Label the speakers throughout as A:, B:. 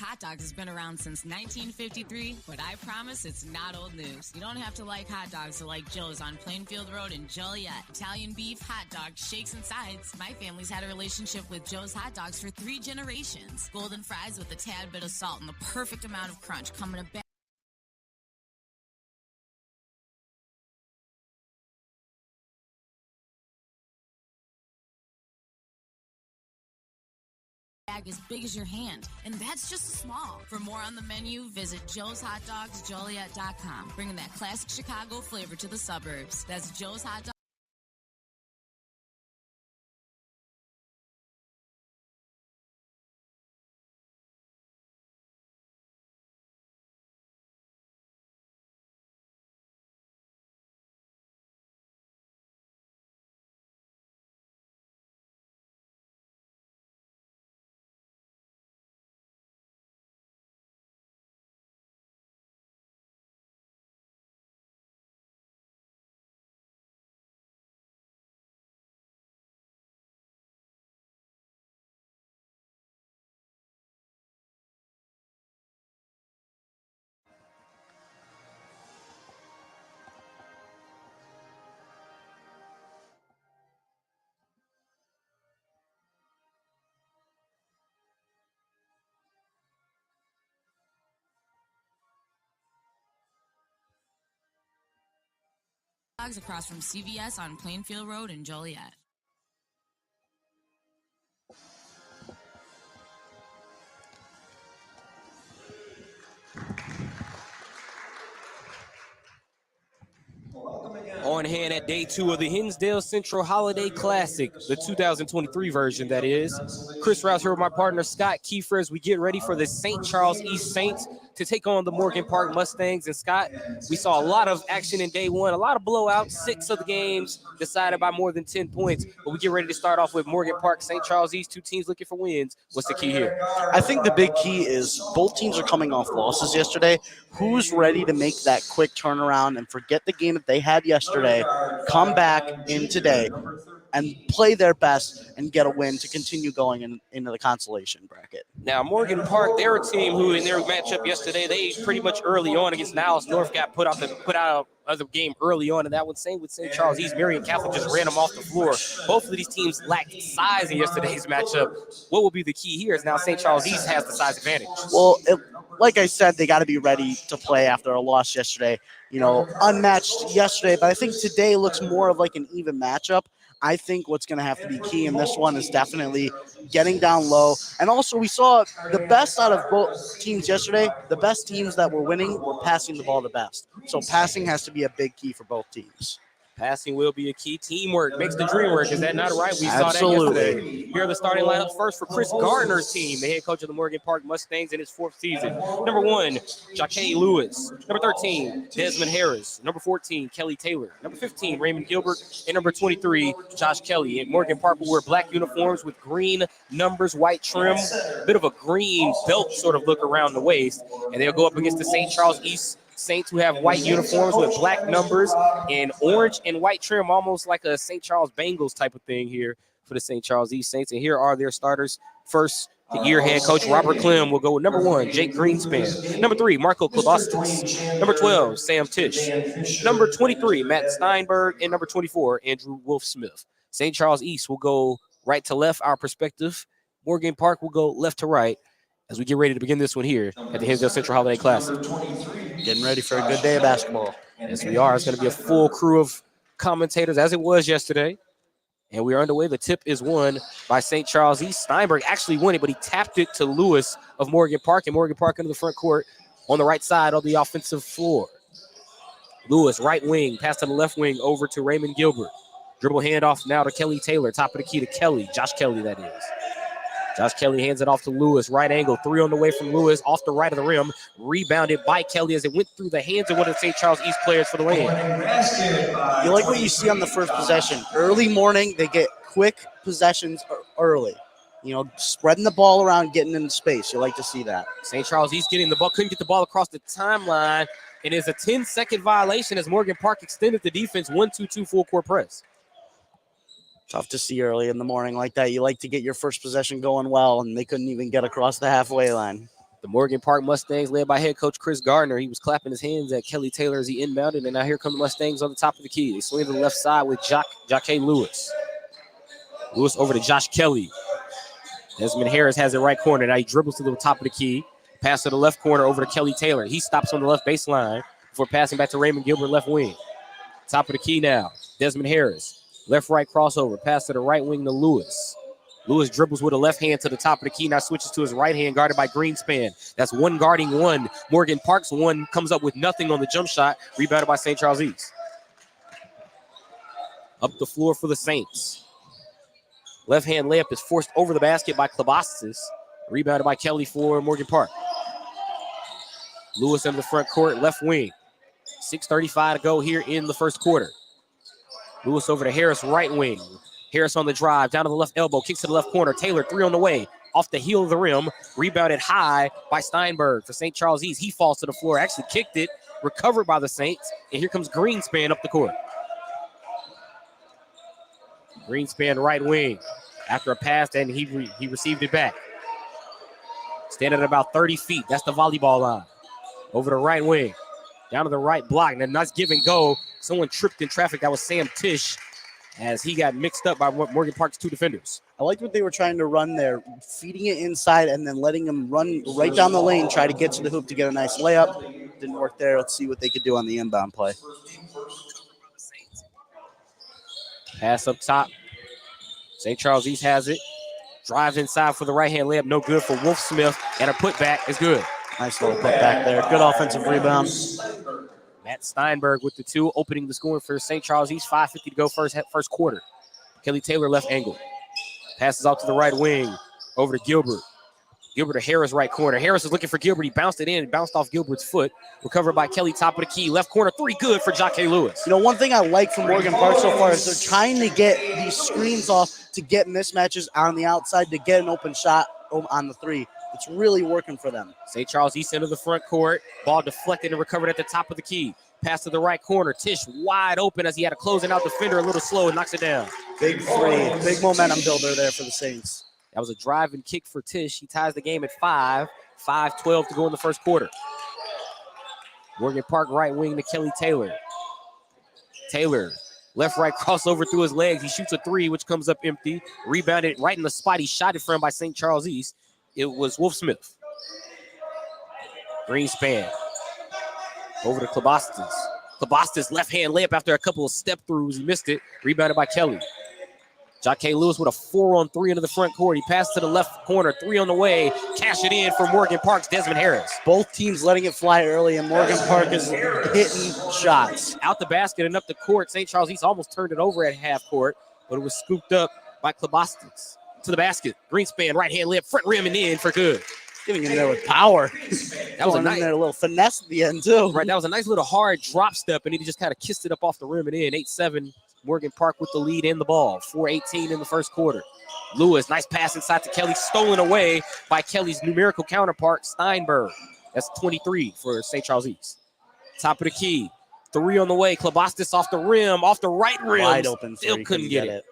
A: Hot Dogs has been around since 1953, but I promise it's not old news. You don't have to like hot dogs to like Joe's on Plainfield Road in Joliet. Italian beef, hot dogs, shakes, and sides. My family's had a relationship with Joe's Hot Dogs for 3 generations. Golden fries with a tad bit of salt and the perfect amount of crunch come in a bag as big as your hand, and that's just small. For more on the menu, visit joeshotdogsjoliet.com, bringing that classic Chicago flavor to the suburbs. That's Joe's Hot Dogs. Across from CVS on Plainfield Road in Joliet.
B: On hand at day 2 of the Hinsdale Central Holiday Classic, the 2023 version, that is. Chris Rouse here with my partner Scott Kiefer as we get ready for the St. Charles East Saints to take on the Morgan Park Mustangs. And Scott, we saw a lot of action in day 1, a lot of blowouts, 6 of the games decided by more than 10 points. But we get ready to start off with Morgan Park, St. Charles East, 2 teams looking for wins. What's the key here?
C: I think the big key is both teams are coming off losses yesterday. Who's ready to make that quick turnaround and forget the game that they had yesterday, come back in today, and play their best and get a win to continue going into the consolation bracket.
B: Now, Morgan Park, they're a team who, in their matchup yesterday, they pretty much early on against Niles North got put out of the game early on, and that was same with St. Charles East. Marion Catholic just ran them off the floor. Both of these teams lacked size in yesterday's matchup. What will be the key here is now St. Charles East has the size advantage.
C: Well, like I said, they got to be ready to play after a loss yesterday. You know, unmatched yesterday, but I think today looks more of like an even matchup. I think what's going to have to be key in this one is definitely getting down low. And also, we saw the best out of both teams yesterday. The best teams that were winning were passing the ball the best. So passing has to be a big key for both teams.
B: Passing will be a key. Teamwork makes the dream work. Is that not right? We
C: Absolutely.
B: saw that yesterday. Here are the starting lineups first for Chris Gardner's team, the head coach of the Morgan Park Mustangs in his 4th season. Number 1, Jaquay Lewis. Number 13, Desmond Harris. Number 14, Kelly Taylor. Number 15, Raymond Gilbert. And number 23, Josh Kelly. And Morgan Park will wear black uniforms with green numbers, white trim, a bit of a green belt sort of look around the waist. And they'll go up against the St. Charles East Saints, who have white uniforms with black numbers and orange and white trim, almost like a St. Charles Bengals type of thing here for the St. Charles East Saints. And here are their starters. First, the year head coach Robert Clem will go with number 1, Jake Greenspan. Number 3, Marco Klobostis. Number 12, Sam Tisch. Number 23, Matt Steinberg. And number 24, Andrew Wolf-Smith. St. Charles East will go right to left, our perspective. Morgan Park will go left to right as we get ready to begin this one here at the Hinsdale Central Holiday Classic.
C: Getting ready for a good day of basketball.
B: Yes, we are. It's going to be a full crew of commentators, as it was yesterday. And we are underway. The tip is won by St. Charles East. Steinberg actually won it, but he tapped it to Lewis of Morgan Park. And Morgan Park into the front court on the right side of the offensive floor. Lewis, right wing, pass to the left wing over to Raymond Gilbert. Dribble handoff now to Kelly Taylor. Top of the key to Kelly. Josh Kelly, that is. Josh Kelly hands it off to Lewis. Right angle, 3 on the way from Lewis, off the right of the rim. Rebounded by Kelly as it went through the hands of one of the St. Charles East players for the win.
C: You like what you see on the first possession. Early morning, they get quick possessions early. You know, spreading the ball around, getting into space. You like to see that.
B: St. Charles East getting the ball, couldn't get the ball across the timeline. It is a 10-second violation as Morgan Park extended the defense 1-2-2 full court press.
C: Tough to see early in the morning like that. You like to get your first possession going well, and they couldn't even get across the halfway line.
B: The Morgan Park Mustangs, led by head coach Chris Gardner. He was clapping his hands at Kelly Taylor as he inbounded, and now here come the Mustangs on the top of the key. They swing to the left side with Jacque Lewis. Lewis over to Josh Kelly. Desmond Harris has it right corner. Now he dribbles to the top of the key. Pass to the left corner over to Kelly Taylor. He stops on the left baseline before passing back to Raymond Gilbert, left wing. Top of the key now. Desmond Harris. Left-right crossover. Pass to the right wing to Lewis. Lewis dribbles with a left hand to the top of the key. Now switches to his right hand, guarded by Greenspan. That's one guarding one. Morgan Park's one comes up with nothing on the jump shot. Rebounded by St. Charles East. Up the floor for the Saints. Left hand layup is forced over the basket by Klobostis. Rebounded by Kelly for Morgan Park. Lewis in the front court, left wing. 6:35 to go here in the first quarter. Lewis over to Harris, right wing. Harris on the drive, down to the left elbow, kicks to the left corner. Taylor, three on the way, off the heel of the rim. Rebounded high by Steinberg for St. Charles East. He falls to the floor, actually kicked it, recovered by the Saints. And here comes Greenspan up the court. Greenspan right wing. After a pass, and he received it back. Standing at about 30 feet. That's the volleyball line. Over the right wing. Down to the right block. And a nice give and go. Someone tripped in traffic. That was Sam Tisch as he got mixed up by Morgan Park's two defenders.
C: I liked what they were trying to run there, feeding it inside and then letting him run right down the lane, try to get to the hoop to get a nice layup. Didn't work there. Let's see what they could do on the inbound play.
B: Pass up top. St. Charles East has it. Drives inside for the right-hand layup. No good for Wolf Smith. And a putback is good.
C: Nice little putback there. Good offensive rebound.
B: Matt Steinberg with the two, opening the scoring for St. Charles East. 5:50 to go first quarter. Kelly Taylor left angle. Passes out to the right wing. Over to Gilbert. Gilbert to Harris right corner. Harris is looking for Gilbert. He bounced it in. Bounced off Gilbert's foot. Recovered by Kelly, top of the key. Left corner, three good for Jacque Lewis.
C: You know, one thing I like from Morgan Park so far is they're trying to get these screens off to get mismatches on the outside to get an open shot on the three. It's really working for them.
B: St. Charles East into the front court. Ball deflected and recovered at the top of the key. Pass to the right corner. Tisch wide open as he had a closing out defender, a little slow, and knocks it down.
C: Big three. Big momentum builder there for the Saints.
B: That was a drive and kick for Tisch. He ties the game at 5. 5:12 to go in the first quarter. Morgan Park right wing to Kelly Taylor. Taylor, left-right crossover through his legs. He shoots a three, which comes up empty. Rebounded right in the spot he shot it from by St. Charles East. It was Wolf Smith. Greenspan. Over to Klobostis. Klobostis left-hand layup after a couple of step-throughs. He missed it. Rebounded by Kelly. Jacque Lewis with a 4-on-3 into the front court. He passed to the left corner. 3 on the way. Cash it in for Morgan Park's Desmond Harris.
C: Both teams letting it fly early, and Morgan Park is hitting shots.
B: Out the basket and up the court. St. Charles East almost turned it over at half court, but it was scooped up by Klobostis. To the basket. Greenspan, right-hand layup, front rim and in for good.
C: Getting in there with power.
B: That was a nice,
C: in there, a little finesse at the end, too.
B: Right, that was a nice little hard drop step, and he just kind of kissed it up off the rim and in. 8-7, Morgan Park with the lead in the ball. 4:18 in the first quarter. Lewis, nice pass inside to Kelly, stolen away by Kelly's numerical counterpart, Steinberg. That's 23 for St. Charles East. Top of the key. 3 on the way. Klobostis off the rim, off the right rim.
C: Wide open.
B: Still couldn't get it.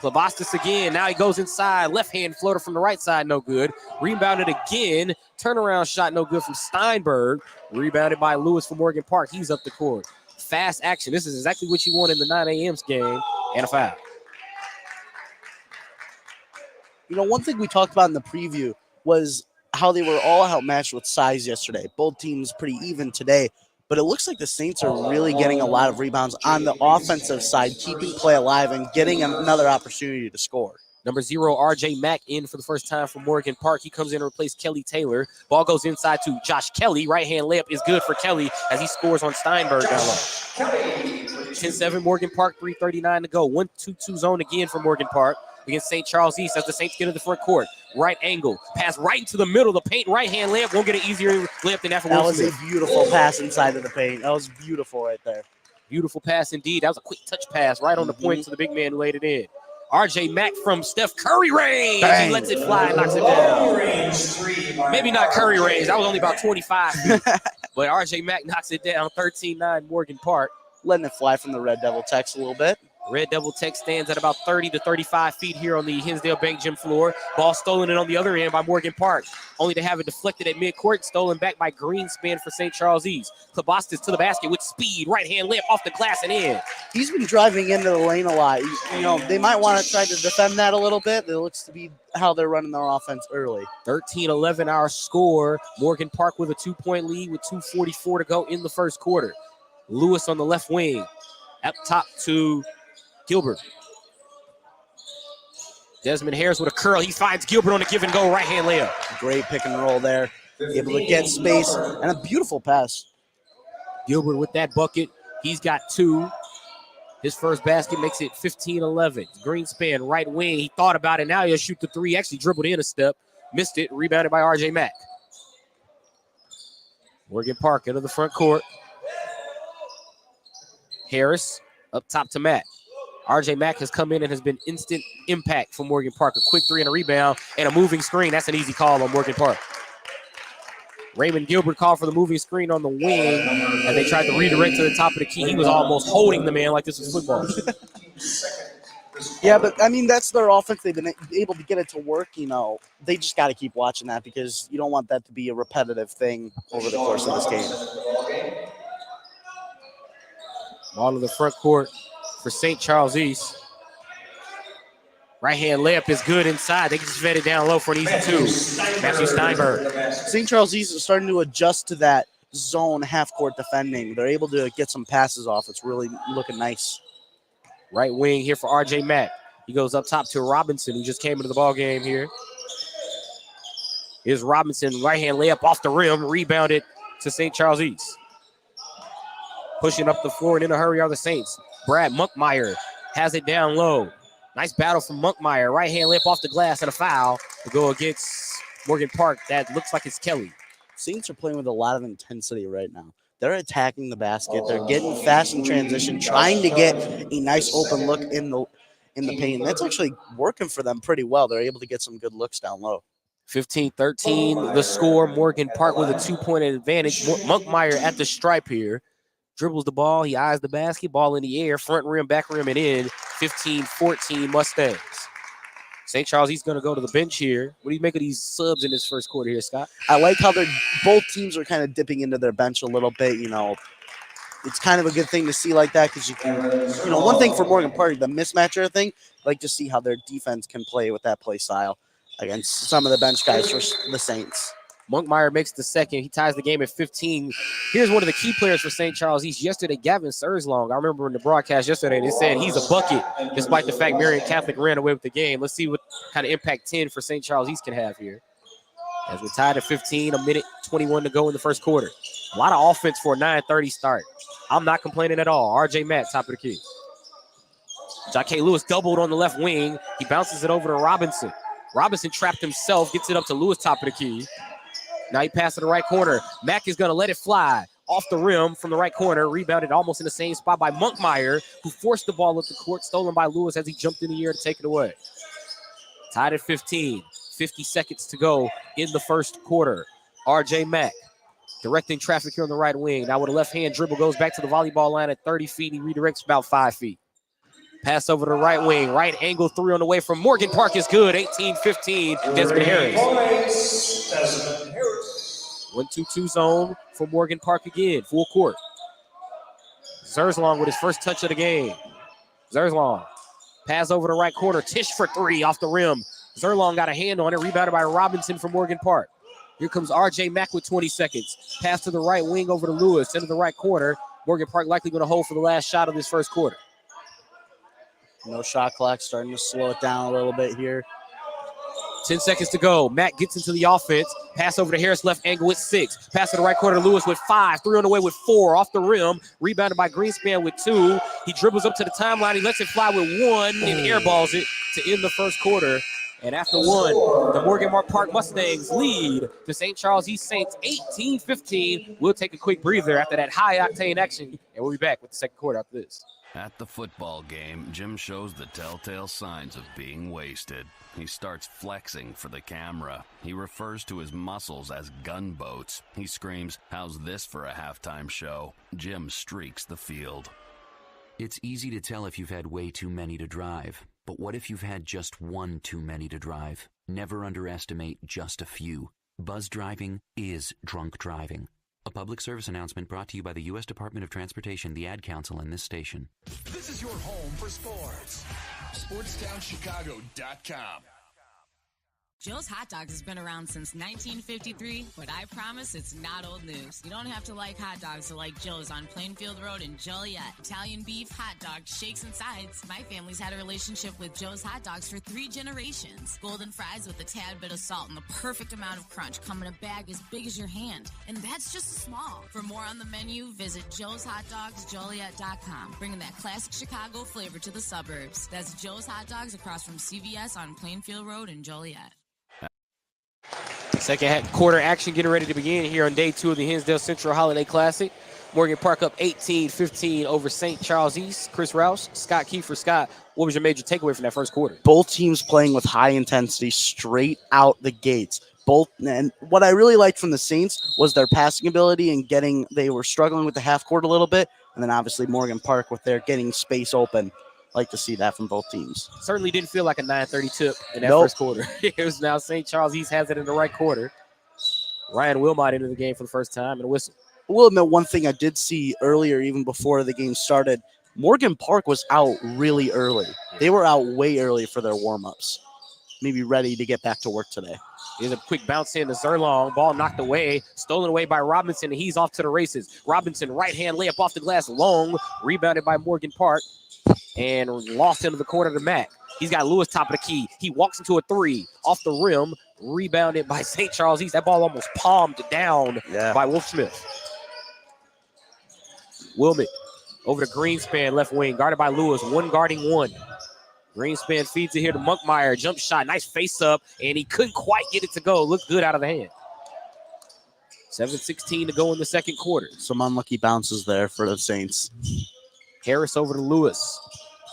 B: Klobostis again. Now he goes inside. Left-hand floater from the right side, no good. Rebounded again. Turnaround shot, no good from Steinberg. Rebounded by Lewis for Morgan Park. He's up the court. Fast action. This is exactly what you want in the 9 a.m. game. And a foul.
C: You know, one thing we talked about in the preview was how they were all outmatched with size yesterday. Both teams pretty even today. But it looks like the Saints are really getting a lot of rebounds on the offensive side, keeping play alive and getting another opportunity to score.
B: Number 0, R.J. Mack in for the first time for Morgan Park. He comes in to replace Kelly Taylor. Ball goes inside to Josh Kelly. Right-hand layup is good for Kelly as he scores on Steinberg down low. 10-7 Morgan Park, 3:39 to go. 1-2-2 zone again for Morgan Park against St. Charles East as the Saints get to the front court. Right angle. Pass right into the middle of the paint. Right-hand layup. Won't get an easier layup than that for Will Smith.
C: That was a beautiful pass inside of the paint. That was beautiful right there.
B: Beautiful pass indeed. That was a quick touch pass right on the point to the big man who laid it in. R.J. Mack from Steph Curry range. Bang. He lets it fly and knocks it down. Maybe not Curry range. That was only about 25 feet. But R.J. Mack knocks it down. 13-9 Morgan Park.
C: Letting it fly from the Red Devil Tex a little bit.
B: Red Devil Tech stands at about 30 to 35 feet here on the Hinsdale Bank Gym floor. Ball stolen in on the other end by Morgan Park, only to have it deflected at midcourt, stolen back by Greenspan for St. Charles East. Klobostis to the basket with speed, right-hand layup off the glass and in.
C: He's been driving into the lane a lot. You know, they might want to try to defend that a little bit. It looks to be how they're running their offense early.
B: 13-11 our score. Morgan Park with a 2-point lead with 2:44 to go in the first quarter. Lewis on the left wing, up top to Gilbert. Desmond Harris with a curl. He finds Gilbert on a give and go right-hand layup.
C: Great pick and roll there. Able to get space and a beautiful pass.
B: Gilbert with that bucket. He's got 2. His first basket makes it 15-11. Greenspan, right wing. He thought about it. Now he'll shoot the 3. Actually dribbled in a step. Missed it. Rebounded by R.J. Mack. Morgan Park into the front court. Harris up top to Mack. R.J. Mack has come in and has been instant impact for Morgan Park. A quick 3 and a rebound and a moving screen. That's an easy call on Morgan Park. Raymond Gilbert called for the moving screen on the wing, and they tried to redirect to the top of the key. He was almost holding the man like this was football.
C: Yeah, but, I mean, that's their offense. They've been able to get it to work. You know, they just got to keep watching that because you don't want that to be a repetitive thing over the course of this game.
B: Ball in the front court for St. Charles East. Right-hand layup is good inside. They can just fed it down low for an easy 2. Matthew Steinberg.
C: St. Charles East is starting to adjust to that zone half-court defending. They're able to get some passes off. It's really looking nice.
B: Right wing here for R.J. Mack. He goes up top to Robinson, who just came into the ball game here. Here's Robinson, right-hand layup off the rim, rebounded to St. Charles East. Pushing up the floor and in a hurry are the Saints. Brad Munkmeyer has it down low. Nice battle from Munkmeyer. Right-hand layup off the glass and a foul to go against Morgan Park. That looks like it's Kelly.
C: Saints are playing with a lot of intensity right now. They're attacking the basket. They're getting fast in transition, trying to get a nice open look in the paint. That's actually working for them pretty well. They're able to get some good looks down low.
B: 15-13 the score. Morgan Park with a 2-point advantage. Munkmeyer at the stripe here. Dribbles the ball. He eyes the basketball in the air. Front rim, back rim, and in. 15-14 Mustangs. St. Charles East going to go to the bench here. What do you make of these subs in this first quarter here, Scott?
C: I like how both teams are kind of dipping into their bench a little bit. You know, it's kind of a good thing to see like that because you can, you know, one thing for Morgan Park, the mismatcher thing, I like to see how their defense can play with that play style against some of the bench guys for the Saints.
B: Munkmeyer makes the second. He ties the game at 15. Here's one of the key players for St. Charles East. Yesterday, Gavin Surslong. I remember in the broadcast yesterday, they said he's a bucket, despite the fact Marion Catholic ran away with the game. Let's see what kind of impact 10 for St. Charles East can have here. As we're tied at 15, a minute 21 to go in the first quarter. A lot of offense for a 9:30 start. I'm not complaining at all. R.J. Mack, top of the key. Ja'Kay Lewis doubled on the left wing. He bounces it over to Robinson. Robinson trapped himself, gets it up to Lewis, top of the key. Now he passed to the right corner. Mack is going to let it fly off the rim from the right corner. Rebounded almost in the same spot by Munkmeyer, who forced the ball up the court, stolen by Lewis as he jumped in the air to take it away. Tied at 15. 50 seconds to go in the first quarter. R.J. Mack directing traffic here on the right wing. Now with a left-hand dribble, goes back to the volleyball line at 30 feet. He redirects about 5 feet. Pass over to the right wing. Right angle 3 on the way from Morgan Park is good. 18-15, Desmond Harris. 1-2-2 zone for Morgan Park again. Full court. Zerzlong with his first touch of the game. Zerzlong. Pass over to right corner. Tish for 3 off the rim. Zerlong got a hand on it. Rebounded by Robinson from Morgan Park. Here comes R.J. Mack with 20 seconds. Pass to the right wing over to Lewis. Into the right corner. Morgan Park likely going to hold for the last shot of this first quarter.
C: No shot clock, starting to slow it down a little bit here.
B: 10 seconds to go. Mack gets into the offense. Pass over to Harris, left angle with 6. Pass to the right corner to Lewis with 5. 3 on the way with 4. Off the rim. Rebounded by Greenspan with 2. He dribbles up to the timeline. He lets it fly with 1 and airballs it to end the first quarter. And after 1, the Morgan Park Mustangs lead the St. Charles East Saints 18-15. We'll take a quick breather after that high-octane action, and we'll be back with the second quarter after this.
D: At the football game, Jim shows the telltale signs of being wasted. He starts flexing for the camera. He refers to his muscles as gunboats. He screams, "How's this for a halftime show?" Jim streaks the field.
E: It's easy to tell if you've had way too many to drive, but what if you've had just one too many to drive? Never underestimate just a few. Buzz driving is drunk driving. A public service announcement brought to you by the U.S. Department of Transportation, the Ad Council, and this station.
F: This is your home for sports. SportsTownChicago.com.
A: Joe's Hot Dogs has been around since 1953, but I promise it's not old news. You don't have to like hot dogs to like Joe's on Plainfield Road in Joliet. Italian beef, hot dogs, shakes, and sides. My family's had a relationship with Joe's Hot Dogs for 3 generations. Golden fries with a tad bit of salt and the perfect amount of crunch come in a bag as big as your hand. And that's just small. For more on the menu, visit joeshotdogsjoliet.com, bringing that classic Chicago flavor to the suburbs. That's Joe's Hot Dogs across from CVS on Plainfield Road in Joliet.
B: Second quarter action getting ready to begin here on day 2 of the Hinsdale Central Holiday Classic. Morgan Park up 18-15 over St. Charles East. Chris Rouse, Scott Kiefer. Scott, what was your major takeaway from that first quarter?
C: Both teams playing with high intensity straight out the gates. And what I really liked from the Saints was their passing ability and they were struggling with the half court a little bit. And then obviously Morgan Park with their getting space open. Like to see that from both teams.
B: Certainly didn't feel like a 9:30 tip in that first quarter. It was now St. Charles East has it in the right quarter. Ryan Wilmot into the game for the first time and a whistle.
C: I will admit one thing I did see earlier, even before the game started. Morgan Park was out really early. They were out way early for their warm-ups. Maybe ready to get back to work today.
B: Here's a quick bounce in to Zerlong. Ball knocked away, stolen away by Robinson, and he's off to the races. Robinson, right-hand layup off the glass, long, rebounded by Morgan Park, and lost into the corner to Mack. He's got Lewis top of the key. He walks into a 3 off the rim, rebounded by St. Charles East. That ball almost palmed down by Wolf Smith. Wilmot over to Greenspan, left wing, guarded by Lewis, 1 guarding 1. Greenspan feeds it here to Monkmeyer. Jump shot, nice face up, and he couldn't quite get it to go. Looked good out of the hand. 7:16 to go in the second quarter.
C: Some unlucky bounces there for the Saints.
B: Harris over to Lewis.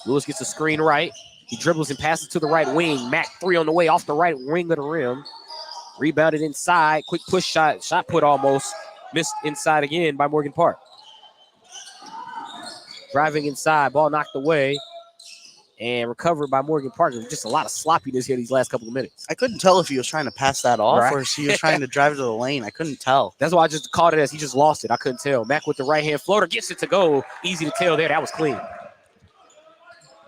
B: Lewis gets a screen right. He dribbles and passes to the right wing. Mack 3 on the way off the right wing of the rim. Rebounded inside. Quick push shot. Shot put almost. Missed inside again by Morgan Park. Driving inside. Ball knocked away. And recovered by Morgan Park. Just a lot of sloppiness here these last couple of minutes.
C: I couldn't tell if he was trying to pass that off or if he was trying to drive to the lane. I couldn't tell.
B: That's why I just called it as he just lost it. I couldn't tell. Mack with the right-hand floater gets it to go. Easy to tell there. That was clean.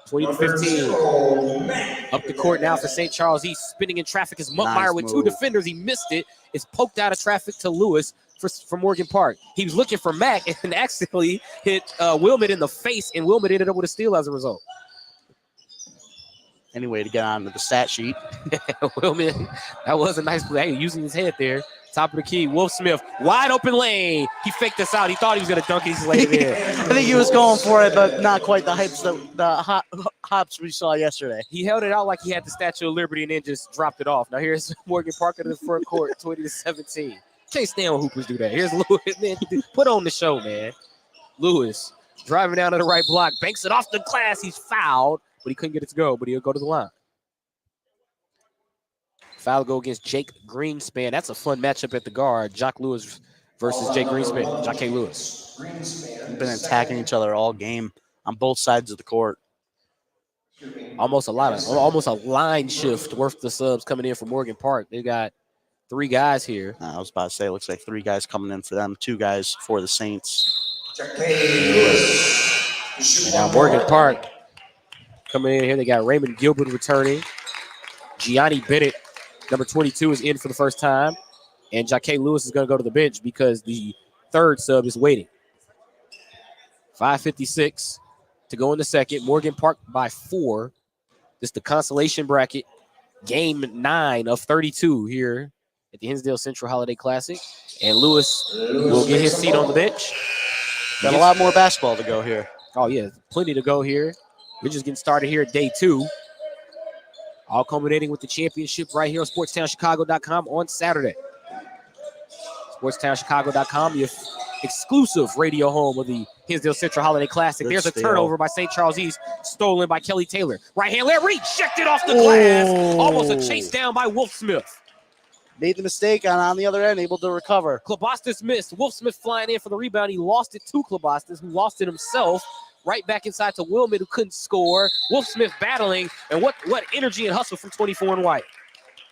B: 20-15. Up the court now for St. Charles East. Spinning in traffic is Monkmeyer with 2 defenders. He missed it. It's poked out of traffic to Lewis for Morgan Park. He was looking for Mack and accidentally hit Wilmot in the face, and Wilmot ended up with a steal as a result.
C: Anyway, to get onto the stat sheet.
B: Wilmot, that was a nice play. Hey, using his head there. Top of the key, Wolf Smith, wide open lane. He faked us out. He thought he was going to dunk it. He's laid it in.
C: I think he was going for it, but not quite the hops we saw yesterday.
B: He held it out like he had the Statue of Liberty and then just dropped it off. Now here's Morgan Park in the front court, 20-17. Can't stand when hoopers do that. Here's Lewis. Man, put on the show, man. Lewis driving down to the right block, banks it off the glass. He's fouled, but he couldn't get it to go, but he'll go to the line. Foul go against Jake Greenspan. That's a fun matchup at the guard. Jock Lewis versus Jake Greenspan. Jock Lewis.
C: They've been attacking each other all game on both sides of the court.
B: Almost a line shift worth the subs coming in for Morgan Park. They got 3 guys here.
C: I was about to say, it looks like 3 guys coming in for them, 2 guys for the Saints.
B: And now Morgan Park coming in here. They got Raymond Gilbert returning. Gianni Bennett, number 22, is in for the first time. And Jaquay Lewis is going to go to the bench because the 3rd sub is waiting. 5:56 to go in the second. Morgan Park by 4. This is the consolation bracket. Game 9 of 32 here at the Hinsdale Central Holiday Classic. And Lewis will get his seat on the bench.
C: Got a lot more basketball to go here.
B: Oh, yeah, plenty to go here. We're just getting started here at day 2. All culminating with the championship right here on SportsTownChicago.com on Saturday. SportsTownChicago.com, the exclusive radio home of the Hinsdale Central Holiday Classic. There's a turnover by St. Charles East, stolen by Kelly Taylor. Right-hand layup, rejected off the glass. Almost a chase down by Wolf Smith.
C: Made the mistake on the other end, able to recover.
B: Klobostis missed. Wolf Smith flying in for the rebound. He lost it to Klobostis, who lost it himself. right back inside to Wilmot, who couldn't score. Wolf Smith battling, and what energy and hustle from 24 and White.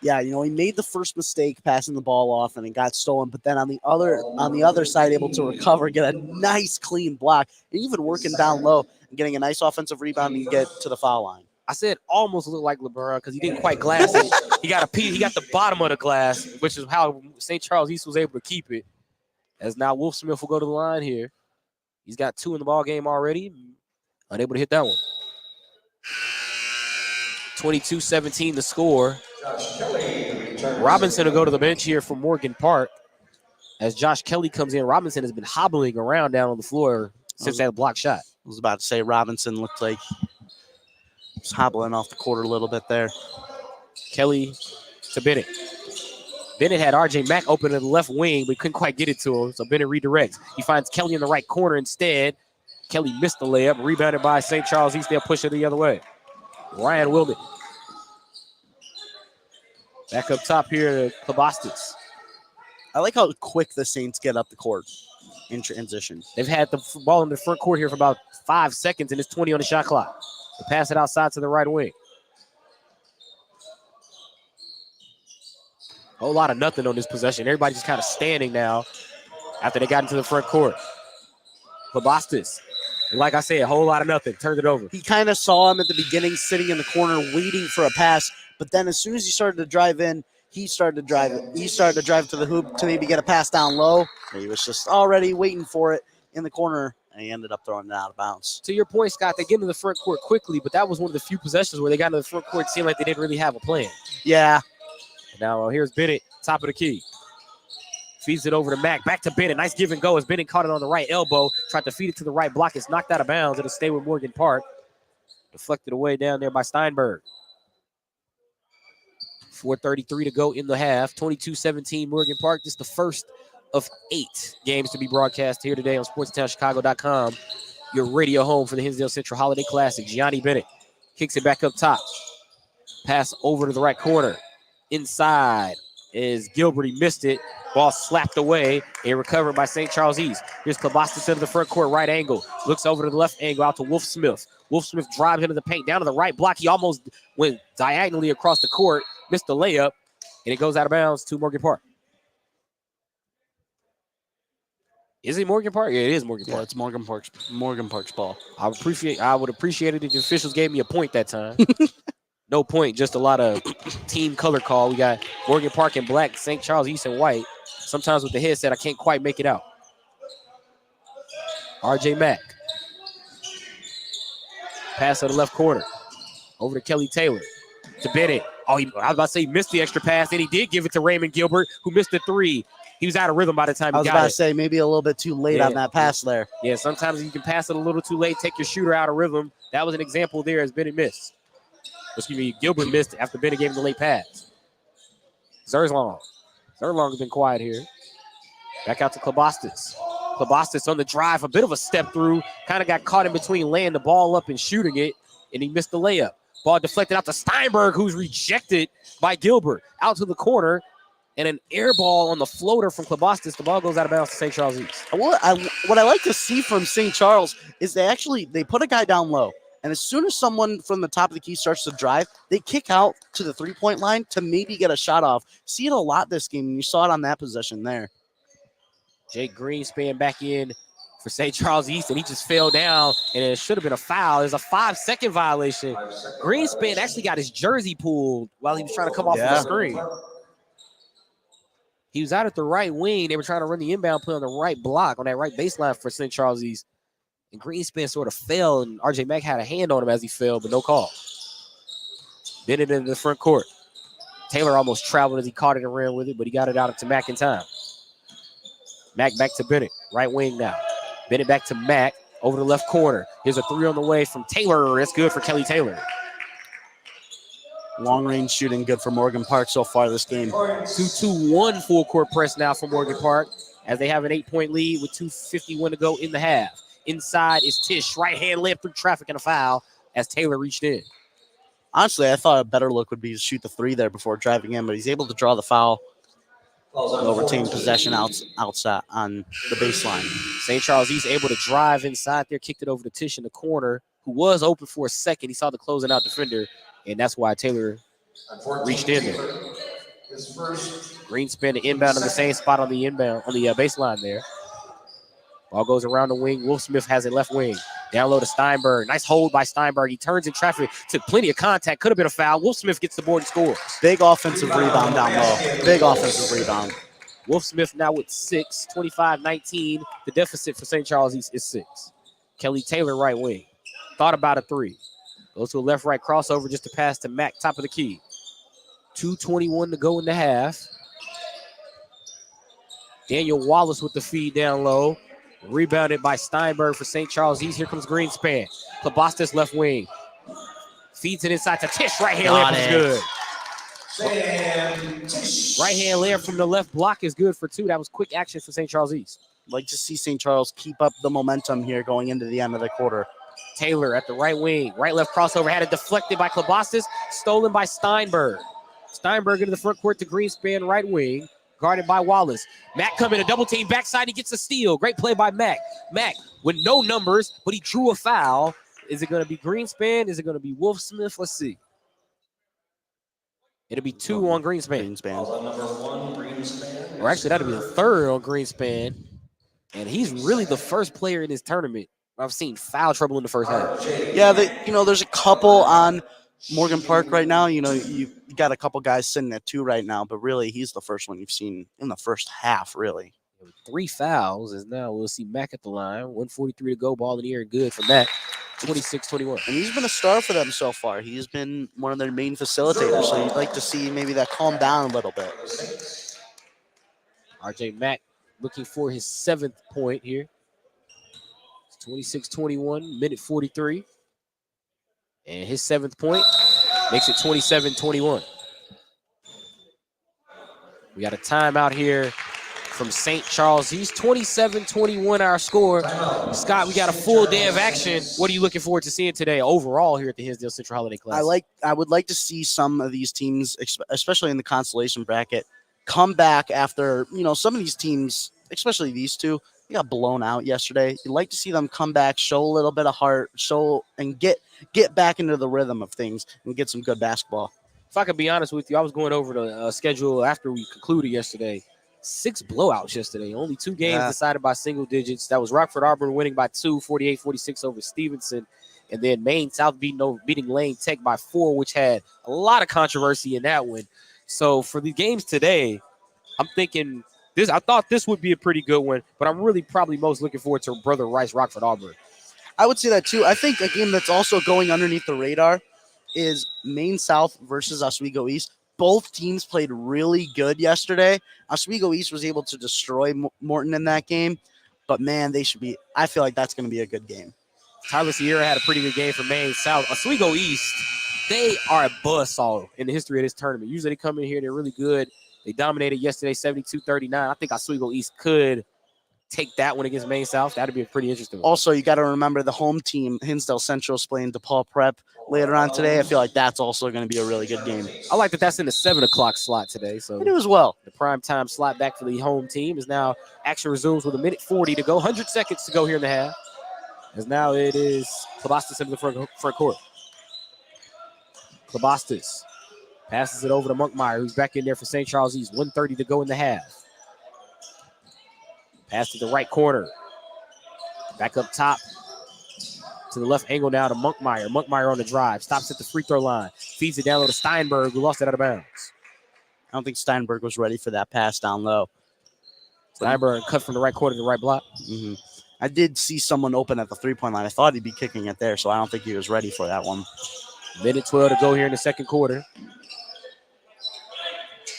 C: Yeah, he made the first mistake passing the ball off and it got stolen, but then on the other side, able to recover, get a nice clean block, and even working down low and getting a nice offensive rebound and get to the foul line.
B: I said almost looked like LeBron because he didn't quite glass it. He got the bottom of the glass, which is how St. Charles East was able to keep it. As now Wolf Smith will go to the line here. He's got 2 in the ball game already. Unable to hit that one. 22-17 the score. Robinson will go to the bench here for Morgan Park. As Josh Kelly comes in, Robinson has been hobbling around down on the floor since that block shot.
C: I was about to say Robinson looked like he was hobbling off the court a little bit there.
B: Kelly to Bennett. Bennett had R.J. Mack open in the left wing, but couldn't quite get it to him, so Bennett redirects. He finds Kelly in the right corner instead. Kelly missed the layup, rebounded by St. Charles East. They'll push it the other way. Ryan Wilmot. Back up top here to Klobostis.
C: I like how quick the Saints get up the court in transition.
B: They've had the ball in the front court here for about 5 seconds, and it's 20 on the shot clock. They pass it outside to the right wing. Whole lot of nothing on this possession. Everybody's just kind of standing now after they got into the front court. Klobostis. Like I said, a whole lot of nothing. Turned it over.
C: He kind of saw him at the beginning sitting in the corner waiting for a pass, but then as soon as he started to drive in, he started to drive it. He started to drive to the hoop to maybe get a pass down low. He was just already waiting for it in the corner, and he ended up throwing it out of bounds.
B: To your point, Scott, they get into the front court quickly, but that was one of the few possessions where they got into the front court. It seemed like they didn't really have a plan.
C: Yeah.
B: Now here's Bennett, top of the key. Feeds it over to Mack. Back to Bennett. Nice give and go as Bennett caught it on the right elbow. Tried to feed it to the right block. It's knocked out of bounds. It'll stay with Morgan Park. Deflected away down there by Steinberg. 4:33 to go in the half. 22-17 Morgan Park. This is the first of 8 games to be broadcast here today on SportsTownChicago.com. Your radio home for the Hinsdale Central Holiday Classic. Gianni Bennett kicks it back up top. Pass over to the right corner. Inside is Gilbert. He missed it. Ball slapped away and recovered by St. Charles East. Here's Klobostis into the front court, right angle. Looks over to the left angle out to Wolf Smith. Wolf Smith drives into the paint, down to the right block. He almost went diagonally across the court, missed the layup, and it goes out of bounds to Morgan Park. Is it Morgan Park? Yeah, it is Morgan Park.
C: Yeah, it's Morgan Park's ball.
B: I would appreciate it if the officials gave me a point that time. No point, just a lot of team color call. We got Morgan Park in black, St. Charles East in white. Sometimes with the headset, I can't quite make it out. R.J. Mack. Pass to the left corner. Over to Kelly Taylor. To Bennett. I was about to say he missed the extra pass, and he did give it to Raymond Gilbert, who missed the 3. He was out of rhythm by the time he got it.
C: I was about to say maybe a little bit too late on that pass there.
B: Yeah, sometimes you can pass it a little too late, take your shooter out of rhythm. That was an example there as Bennett missed. Excuse me, Gilbert missed after Bennett gave him the late pass. Zerzlong has been quiet here. Back out to Klobostis. Klobostis on the drive, a bit of a step through. Kind of got caught in between laying the ball up and shooting it, and he missed the layup. Ball deflected out to Steinberg, who's rejected by Gilbert. Out to the corner, and an air ball on the floater from Klobostis. The ball goes out of bounds to St. Charles East.
C: What I like to see from St. Charles is they put a guy down low. And as soon as someone from the top of the key starts to drive, they kick out to the three-point line to maybe get a shot off. See it a lot this game, and you saw it on that possession there.
B: Jake Greenspan back in for St. Charles East, and he just fell down, and it should have been a foul. There's a 5-second violation. Greenspan actually got his jersey pulled while he was trying to come off of the screen. He was out at the right wing. They were trying to run the inbound play on the right block, on that right baseline for St. Charles East. And Greenspan sort of fell, and R.J. Mack had a hand on him as he fell, but no call. Bennett into the front court. Taylor almost traveled as he caught it and ran with it, but he got it out to Mack in time. Mack back to Bennett, right wing now. Bennett back to Mack, over the left corner. Here's a 3 on the way from Taylor. That's good for Kelly Taylor.
C: Long-range shooting good for Morgan Park so far this game.
B: 2-2-1 full court press now for Morgan Park as they have an 8-point lead with 2:51 to go in the half. Inside is Tisch, right-hand layup through traffic and a foul as Taylor reached in.
C: Honestly, I thought a better look would be to shoot the 3 there before driving in, but he's able to draw the foul. They'll retain possession outside on the baseline.
B: St. Charles East able to drive inside there, kicked it over to Tish in the corner, who was open for a second. He saw the closing out defender, and that's why Taylor reached in there. Greenspan to inbound in the same spot on the baseline there. Ball goes around the wing. Wolf Smith has it left wing. Down low to Steinberg. Nice hold by Steinberg. He turns in traffic, took plenty of contact. Could have been a foul. Wolf Smith gets the board and scores.
C: Big offensive rebound down low. Big offensive rebound.
B: Wolf Smith now with 6, 25-19. The deficit for St. Charles East is 6. Kelly Taylor, right wing. Thought about a 3. Goes to a left-right crossover just to pass to Mack, top of the key. 2:21 to go in the half. Daniel Wallace with the feed down low. Rebounded by Steinberg for St. Charles East. Here comes Greenspan. Klobostas left wing. Feeds it inside to Tish. Right hand layup is good. Right hand layup from the left block is good for 2. That was quick action for St. Charles East.
C: Like to see St. Charles keep up the momentum here going into the end of the quarter.
B: Taylor at the right wing. Right-left crossover. Had it deflected by Klobostas. Stolen by Steinberg. Steinberg into the front court to Greenspan, right wing. Guarded by Wallace. Mack coming a double team backside. He gets a steal. Great play by Mack. Mack with no numbers, but he drew a foul. Is it going to be Greenspan? Is it going to be Wolf Smith? Let's see. It'll be 2 on Greenspan. Or actually, that'll be the 3rd on Greenspan. And he's really the first player in this tournament I've seen foul trouble in the first half.
C: Yeah, there's a couple on Morgan Park right now. You got a couple guys sitting at 2 right now, but really he's the first one you've seen in the first half, really.
B: 3 fouls, as now we'll see Mack at the line. 1:43 to go, ball in the air, good for Mack. 26-21.
C: And he's been a star for them so far. He's been one of their main facilitators, so you'd like to see maybe that calm down a little bit.
B: RJ Mack looking for his 7th point here. It's 26-21, minute 43. And his 7th point makes it 27-21. We got a timeout here from St. Charles East. 27-21 our score. Scott, we got a full day of action. What are you looking forward to seeing today overall here at the Hinsdale Central Holiday Classic?
C: I would like to see some of these teams, especially in the consolation bracket, come back after, some of these teams, especially these 2, they got blown out yesterday. You'd like to see them come back, show a little bit of heart, and get back into the rhythm of things and get some good basketball.
B: If I could be honest with you, I was going over the schedule after we concluded yesterday. 6 blowouts yesterday. Only 2 games decided by single digits. That was Rockford Auburn winning by 2, 48-46 over Stevenson. And then Maine South beating Lane Tech by 4, which had a lot of controversy in that one. So for the games today, I'm thinking I thought this would be a pretty good one, but I'm really probably most looking forward to Brother Rice Rockford Auburn.
C: I would say that too. I think a game that's also going underneath the radar is Maine South versus Oswego East. Both teams played really good yesterday. Oswego East was able to destroy Morton in that game, but man, I feel like that's going to be a good game.
B: Tyler Sierra had a pretty good game for Maine South. Oswego East, they are a buzzsaw in the history of this tournament. Usually they come in here, they're really good. They dominated yesterday, 72-39. I think Oswego East could take that one against Maine South. That'd be a pretty interesting one.
C: Also, you got to remember the home team, Hinsdale Central, is playing DePaul Prep later on today. I feel like that's also going to be a really good game.
B: I like that that's in the 7 o'clock slot today. So
C: I do as well.
B: The prime time slot back for the home team is now action resumes with 1:40 to go. 100 seconds to go here in the half. As now it is Klobostas into the front court. Klobostas passes it over to Monkmeyer, who's back in there for St. Charles East. 1:30 to go in the half. Pass to the right corner. Back up top to the left angle now to Monkmeyer. Monkmeyer on the drive. Stops at the free throw line. Feeds it down low to Steinberg, who lost it out of bounds.
C: I don't think Steinberg was ready for that pass down low.
B: Steinberg cut from the right corner to the right block.
C: Mm-hmm. I did see someone open at the three-point line. I thought he'd be kicking it there, so I don't think he was ready for that one.
B: Minute 12 to go here in the second quarter.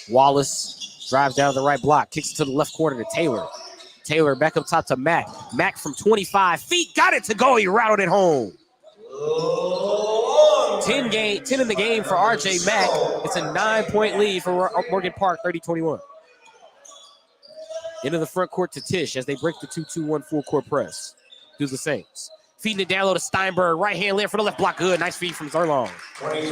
B: Wallace drives down the right block. Kicks it to the left corner to Taylor. Taylor back up top to Mack. Mack from 25 feet. Got it to go. He rattled it home. 10 in the game for RJ Mack. It's a 9-point lead for Morgan Park, 30-21. Into the front court to Tish as they break the 2-2-1 full court press. Do the Saints. Feeding it down low to Steinberg. Right hand layup for the left block. Good. Nice feed from Zerlong.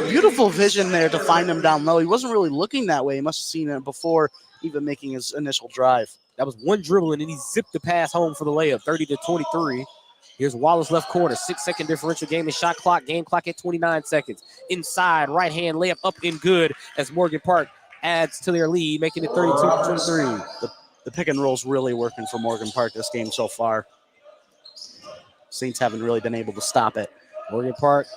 C: Beautiful vision there to find him down low. He wasn't really looking that way. He must have seen it before even making his initial drive.
B: That was one dribble, and then he zipped the pass home for the layup, 30-23. Here's Wallace left corner, 6-second differential game and shot clock. Game clock at 29 seconds. Inside, right hand layup up and good as Morgan Park adds to their lead, making it 32-23.
C: The pick and roll's really working for Morgan Park this game so far. Saints haven't really been able to stop it.
B: Morgan Park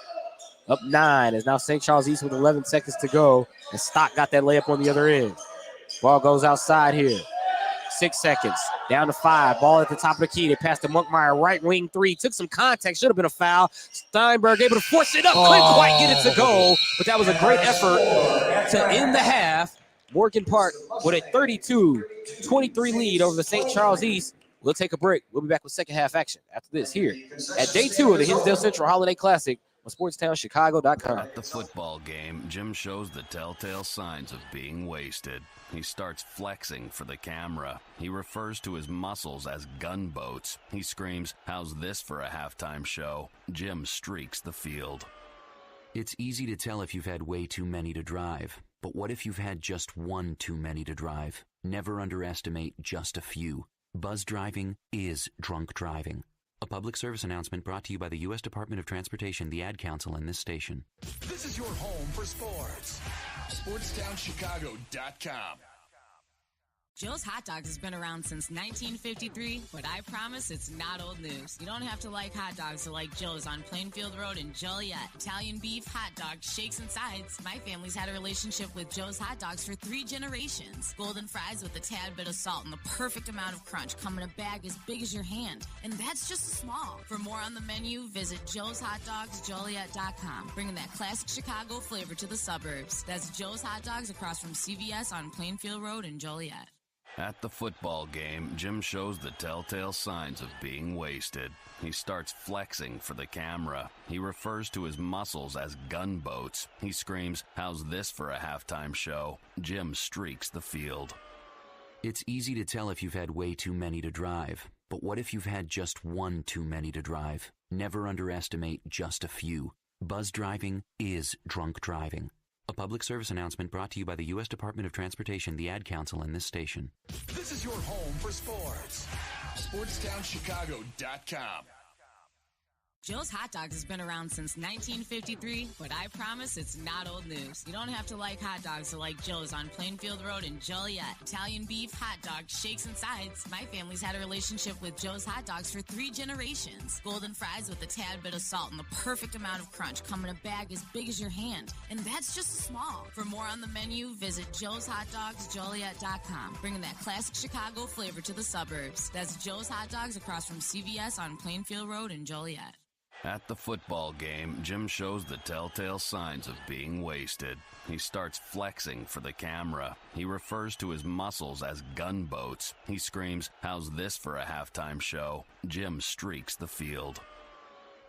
B: up 9 as now St. Charles East with 11 seconds to go. And Stock got that layup on the other end. Ball goes outside here. 6 seconds. Down to 5. Ball at the top of the key. They passed to Monkmeyer. Right wing 3. Took some contact. Should have been a foul. Steinberg able to force it up. Couldn't quite get it to go. But that was a great effort to end the half. Morgan Park with a 32-23 lead over the St. Charles East. We'll take a break. We'll be back with second half action after this here at day 2 of the Hinsdale Central Holiday Classic on SportsTownChicago.com.
D: At the football game, Jim shows the telltale signs of being wasted. He starts flexing for the camera. He refers to his muscles as gunboats. He screams, "How's this for a halftime show?" Jim streaks the field.
E: It's easy to tell if you've had way too many to drive. But what if you've had just one too many to drive? Never underestimate just a few. Buzz driving is drunk driving. A public service announcement brought to you by the U.S. Department of Transportation, the Ad Council, and this station.
F: This is your home for sports. SportsTownChicago.com.
A: Joe's Hot Dogs has been around since 1953, but I promise it's not old news. You don't have to like hot dogs to like Joe's on Plainfield Road in Joliet. Italian beef, hot dogs, shakes, and sides. My family's had a relationship with Joe's Hot Dogs for 3 generations. Golden fries with a tad bit of salt and the perfect amount of crunch come in a bag as big as your hand. And that's just small. For more on the menu, visit joeshotdogsjoliet.com. Bringing that classic Chicago flavor to the suburbs. That's Joe's Hot Dogs across from CVS on Plainfield Road in Joliet.
D: At the football game, Jim shows the telltale signs of being wasted. He starts flexing for the camera. He refers to his muscles as gunboats. He screams, "How's this for a halftime show?" Jim streaks the field.
E: It's easy to tell if you've had way too many to drive. But what if you've had just one too many to drive? Never underestimate just a few. Buzz driving is drunk driving. A public service announcement brought to you by the U.S. Department of Transportation, the Ad Council, and this station.
F: This is your home for sports. SportsTownChicago.com.
A: Joe's Hot Dogs has been around since 1953, but I promise it's not old news. You don't have to like hot dogs to like Joe's on Plainfield Road in Joliet. Italian beef, hot dogs, shakes, and sides. My family's had a relationship with Joe's Hot Dogs for 3 generations. Golden fries with a tad bit of salt and the perfect amount of crunch come in a bag as big as your hand. And that's just small. For more on the menu, visit joeshotdogsjoliet.com. Bringing that classic Chicago flavor to the suburbs. That's Joe's Hot Dogs across from CVS on Plainfield Road in Joliet.
D: At the football game, Jim shows the telltale signs of being wasted. He starts flexing for the camera. He refers to his muscles as gunboats. He screams, "How's this for a halftime show?" Jim streaks the field.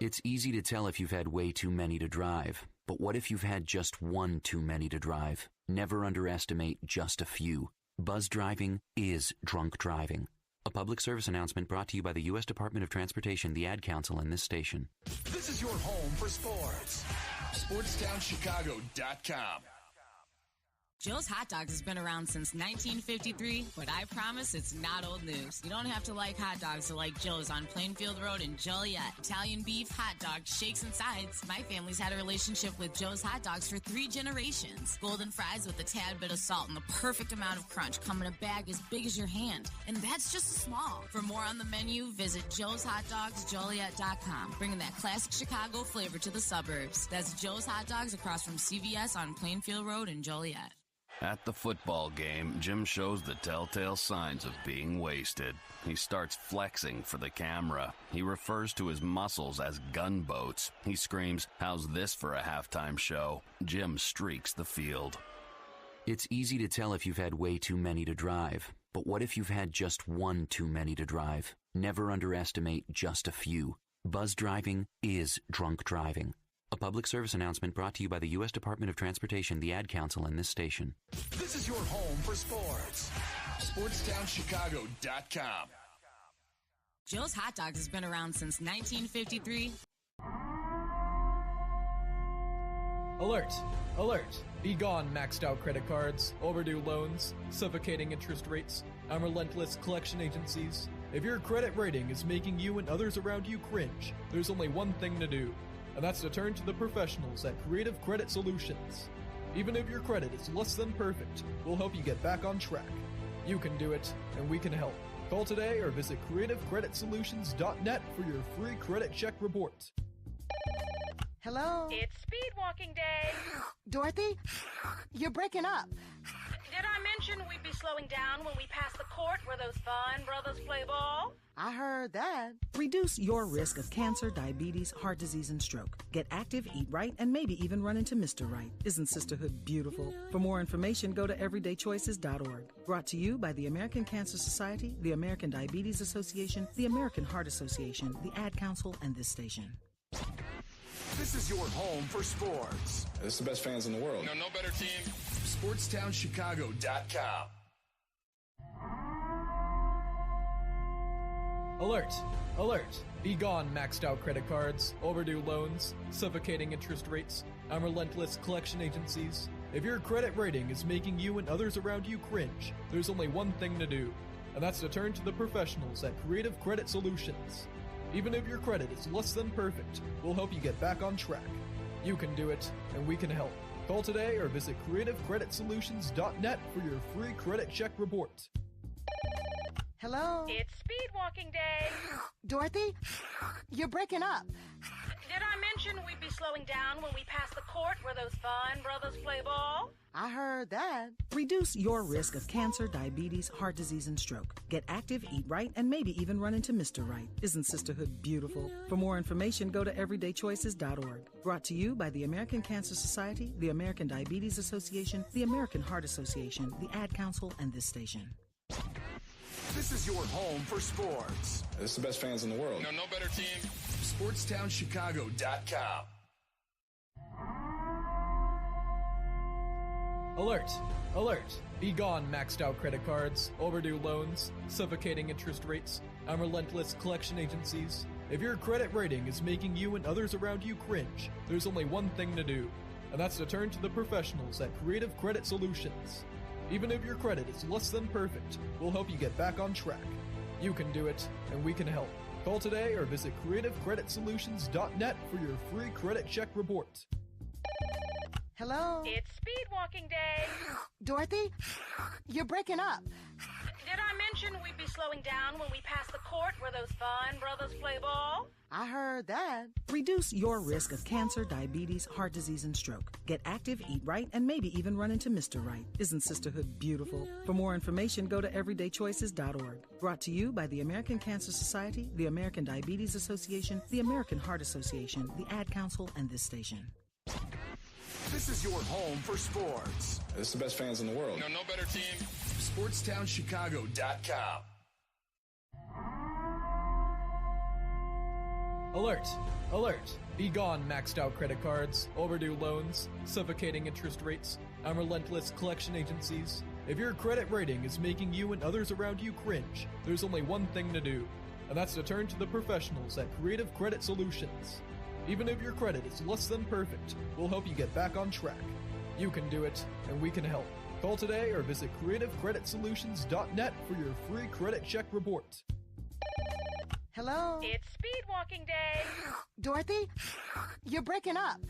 E: It's easy to tell if you've had way too many to drive. But what if you've had just one too many to drive? Never underestimate just a few. Buzz driving is drunk driving. A public service announcement brought to you by the U.S. Department of Transportation, the Ad Council, and this station.
F: This is your home for sports. SportsTownChicago.com.
A: Joe's Hot Dogs has been around since 1953, but I promise it's not old news. You don't have to like hot dogs to like Joe's on Plainfield Road in Joliet. Italian beef, hot dogs, shakes, and sides. My family's had a relationship with Joe's Hot Dogs for 3 generations. Golden fries with a tad bit of salt and the perfect amount of crunch come in a bag as big as your hand. And that's just small. For more on the menu, visit joeshotdogsjoliet.com. Bringing that classic Chicago flavor to the suburbs. That's Joe's Hot Dogs across from CVS on Plainfield Road in Joliet.
D: At the football game, Jim shows the telltale signs of being wasted. He starts flexing for the camera. He refers to his muscles as gunboats. He screams, "How's this for a halftime show?" Jim streaks the field.
E: It's easy to tell if you've had way too many to drive. But what if you've had just one too many to drive? Never underestimate just a few. Buzz driving is drunk driving. A public service announcement brought to you by the U.S. Department of Transportation, the Ad Council, and this station.
F: This is your home for sports. SportsTownChicago.com.
A: Joe's Hot Dogs has been around since 1953.
G: Alert! Alert! Be gone, maxed out credit cards, overdue loans, suffocating interest rates, and relentless collection agencies. If your credit rating is making you and others around you cringe, there's only one thing to do, and that's to turn to the professionals at Creative Credit Solutions. Even if your credit is less than perfect, we'll help you get back on track. You can do it, and we can help. Call today or visit creativecreditsolutions.net for your free credit check report.
H: Hello?
I: It's speed walking day.
H: Dorothy? You're breaking up.
I: Did I mention we'd be slowing down when we pass the court where those fine brothers play ball?
H: I heard that.
J: Reduce your risk of cancer, diabetes, heart disease, and stroke. Get active, eat right, and maybe even run into Mr. Right. Isn't sisterhood beautiful? For more information, go to everydaychoices.org. Brought to you by the American Cancer Society, the American Diabetes Association, the American Heart Association, the Ad Council, and this station.
F: This is your home for sports.
K: This is the best fans in the world.
F: No better team. SportsTownChicago.com.
G: Alert! Alert! Be gone, maxed out credit cards, overdue loans, suffocating interest rates, and relentless collection agencies. If your credit rating is making you and others around you cringe, there's only one thing to do, and that's to turn to the professionals at Creative Credit Solutions. Even if your credit is less than perfect, we'll help you get back on track. You can do it, and we can help. Call today or visit creativecreditsolutions.net for your free credit check report.
H: Hello?
I: It's speed walking day.
H: Dorothy? You're breaking up.
I: Did I mention we'd be slowing down when we pass the court where those fine brothers play ball?
H: I heard that.
J: Reduce your risk of cancer, diabetes, heart disease, and stroke. Get active, eat right, and maybe even run into Mr. Right. Isn't sisterhood beautiful? For more information, go to everydaychoices.org. Brought to you by the American Cancer Society, the American Diabetes Association, the American Heart Association, the Ad Council, and this station.
F: This is your home for sports.
K: This is the best fans in the world.
F: No better team. SportsTownChicago.com.
G: Alert! Alert! Be gone, maxed out credit cards, overdue loans, suffocating interest rates, and relentless collection agencies. If your credit rating is making you and others around you cringe, there's only one thing to do, and that's to turn to the professionals at Creative Credit Solutions. Even if your credit is less than perfect, we'll help you get back on track. You can do it, and we can help. Call today or visit creativecreditsolutions.net for your free credit check report.
H: Hello?
I: It's speed walking day.
H: Dorothy? You're breaking up.
I: Did I mention we'd be slowing down when we pass the court where those fine brothers play ball?
H: I heard that.
J: Reduce your risk of cancer, diabetes, heart disease, and stroke. Get active, eat right, and maybe even run into Mr. Right. Isn't sisterhood beautiful? For more information, go to everydaychoices.org. Brought to you by the American Cancer Society, the American Diabetes Association, the American Heart Association, the Ad Council, and this station.
F: This is your home for sports.
K: This is the best fans in the world.
F: No better team. SportsTownChicago.com.
G: Alert! Alert! Be gone, maxed out credit cards, overdue loans, suffocating interest rates, and relentless collection agencies. If your credit rating is making you and others around you cringe, there's only one thing to do, and that's to turn to the professionals at Creative Credit Solutions. Even if your credit is less than perfect, we'll help you get back on track. You can do it, and we can help. Call today or visit creativecreditsolutions.net for your free credit check report.
H: Hello?
I: It's speed walking day.
H: Dorothy? You're breaking up.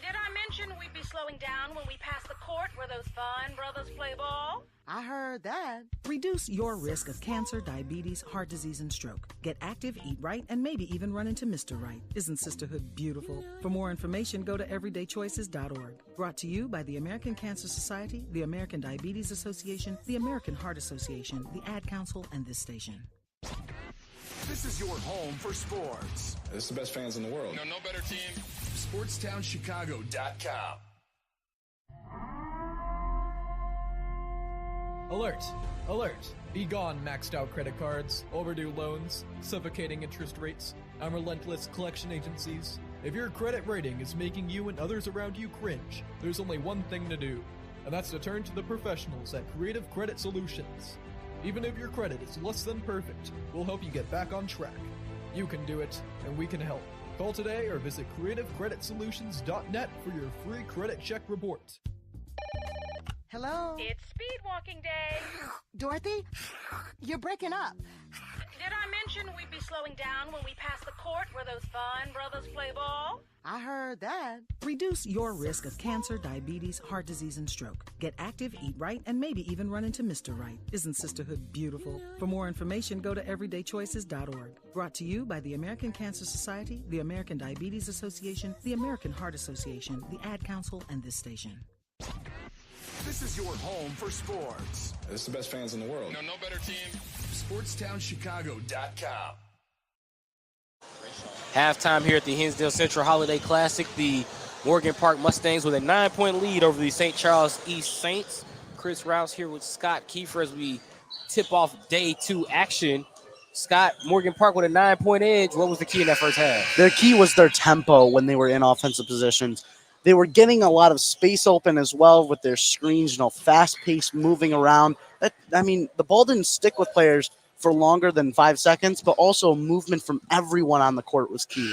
I: Did I mention we'd be slowing down when we pass the court where those fine brothers play ball?
H: I heard that.
J: Reduce your risk of cancer, diabetes, heart disease, and stroke. Get active, eat right, and maybe even run into Mr. Right. Isn't sisterhood beautiful? For more information, go to everydaychoices.org. Brought to you by the American Cancer Society, the American Diabetes Association, the American Heart Association, the Ad Council, and this station.
F: This is your home for sports.
K: This is the best fans in the world.
F: No better team. SportsTownChicago.com.
G: Alert! Alert! Be gone, maxed out credit cards, overdue loans, suffocating interest rates, and relentless collection agencies. If your credit rating is making you and others around you cringe, there's only one thing to do, and that's to turn to the professionals at Creative Credit Solutions. Even if your credit is less than perfect, we'll help you get back on track. You can do it, and we can help. Call today or visit creativecreditsolutions.net for your free credit check report.
H: Hello?
I: It's speed walking day.
H: Dorothy? You're breaking up.
I: Did I mention we'd be slowing down when we pass the court where those fine brothers play ball?
H: I heard that.
J: Reduce your risk of cancer, diabetes, heart disease, and stroke. Get active, eat right, and maybe even run into Mr. Right. Isn't sisterhood beautiful? For more information, go to everydaychoices.org. Brought to you by the American Cancer Society, the American Diabetes Association, the American Heart Association, the Ad Council, and this station.
F: This is your home for sports.
K: It's the best fans in the world.
F: No better team. SportsTownChicago.com.
B: Halftime here at the Hinsdale Central Holiday Classic. The Morgan Park Mustangs with a 9-point lead over the St. Charles East Saints. Chris Rouse here with Scott Kiefer as we tip off day 2 action. Scott, Morgan Park with a 9-point edge. What was the key in that first half?
C: Their key was their tempo when they were in offensive positions. They were getting a lot of space open as well with their screens, fast-paced moving around. The ball didn't stick with players for longer than 5 seconds, but also movement from everyone on the court was key.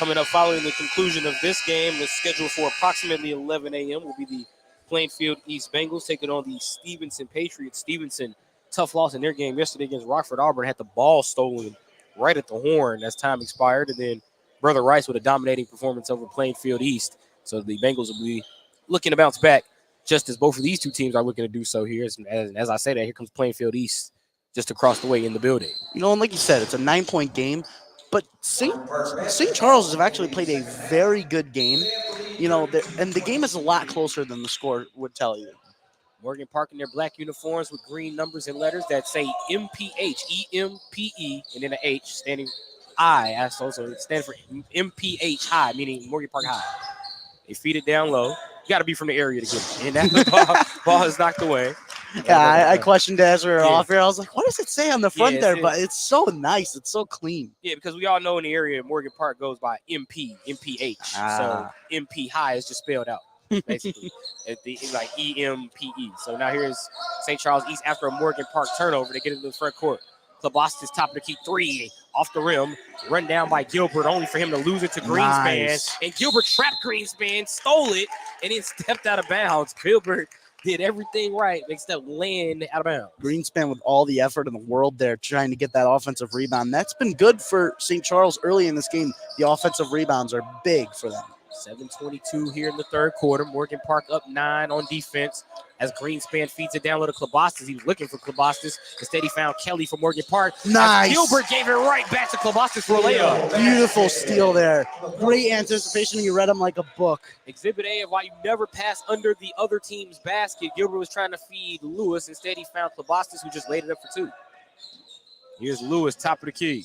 B: Coming up following the conclusion of this game, that's scheduled for approximately 11 a.m., will be the Plainfield East Bengals taking on the Stevenson Patriots. Stevenson, tough loss in their game yesterday against Rockford Auburn, had the ball stolen right at the horn as time expired, and then Brother Rice with a dominating performance over Plainfield East. So the Bengals will be looking to bounce back, just as both of these two teams are looking to do so here. As I say that, here comes Plainfield East just across the way in the building.
C: And like you said, it's a 9-point game, but St. Charles have actually played a very good game. And the game is a lot closer than the score would tell you.
B: Morgan Park in their black uniforms with green numbers and letters that say MPH, E-M-P-E, and then an H standing I. So it stands for MPH High, meaning Morgan Park High. They feed it down low. You got to be from the area to get it. And that ball is knocked away.
C: Yeah, I questioned as we were off here. I was like, what does it say on the front there? But it's so nice. It's so clean.
B: Yeah, because we all know in the area, Morgan Park goes by MPH. So MP High is just spelled out, basically. It's like E-M-P-E. So now here's St. Charles East after a Morgan Park turnover. They get into the front court. Klobostis top of the key 3 off the rim, run down by Gilbert, only for him to lose it to Greenspan.
C: Nice.
B: And Gilbert trapped Greenspan, stole it, and then stepped out of bounds. Gilbert did everything right except land out of bounds.
C: Greenspan with all the effort in the world there trying to get that offensive rebound. That's been good for St. Charles early in this game. The offensive rebounds are big for them.
B: 7:22 here in the third quarter. Morgan Park up 9 on defense as Greenspan feeds it down low to Klobostis. He was looking for Klobostis. Instead, he found Kelly from Morgan Park.
C: Nice.
B: Gilbert gave it right back to Klobostis for a layup.
C: Beautiful steal there. Great anticipation. You read him like a book.
B: Exhibit A of why you never pass under the other team's basket. Gilbert was trying to feed Lewis. Instead, he found Klobostis, who just laid it up for 2. Here's Lewis, top of the key.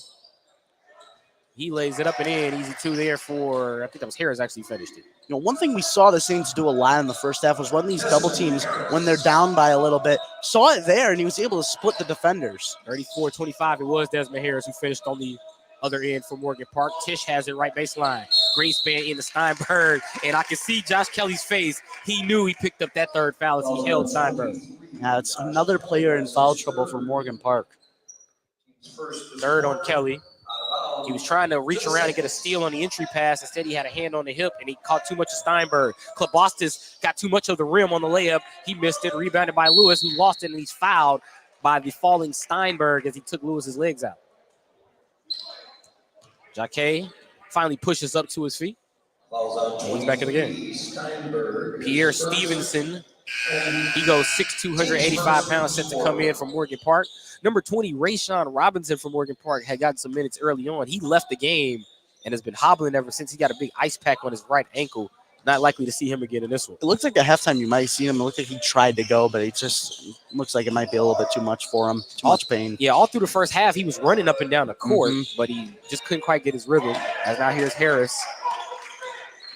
B: He lays it up and in. Easy 2 there for, I think that was Harris actually finished it.
C: One thing we saw the Saints do a lot in the first half was run these double teams when they're down by a little bit. Saw it there, and he was able to split the defenders.
B: 34-25, it was Desmond Harris who finished on the other end for Morgan Park. Tisch has it right baseline. Greenspan into Steinberg, and I can see Josh Kelly's face. He knew he picked up that third foul as he held Steinberg.
C: Yeah, it's another player in foul trouble for Morgan Park.
B: Third on Kelly. He was trying to reach around and get a steal on the entry pass. Instead, he had a hand on the hip, and he caught too much of Steinberg. Klobostis got too much of the rim on the layup. He missed it, rebounded by Lewis, who lost it, and he's fouled by the falling Steinberg as he took Lewis's legs out. Jacquet finally pushes up to his feet. He's back in the game. Pierre Stevenson. He goes 6'2", 185 pounds, set to come in from Morgan Park. Number 20, Rayshawn Robinson from Morgan Park had gotten some minutes early on. He left the game and has been hobbling ever since. He got a big ice pack on his right ankle. Not likely to see him again in this one.
C: It looks like at halftime you might see him. It looked like he tried to go, but it just looks like it might be a little bit too much for him. Too much pain.
B: Yeah, all through the first half, he was running up and down the court, but he just couldn't quite get his rhythm. As now here's Harris.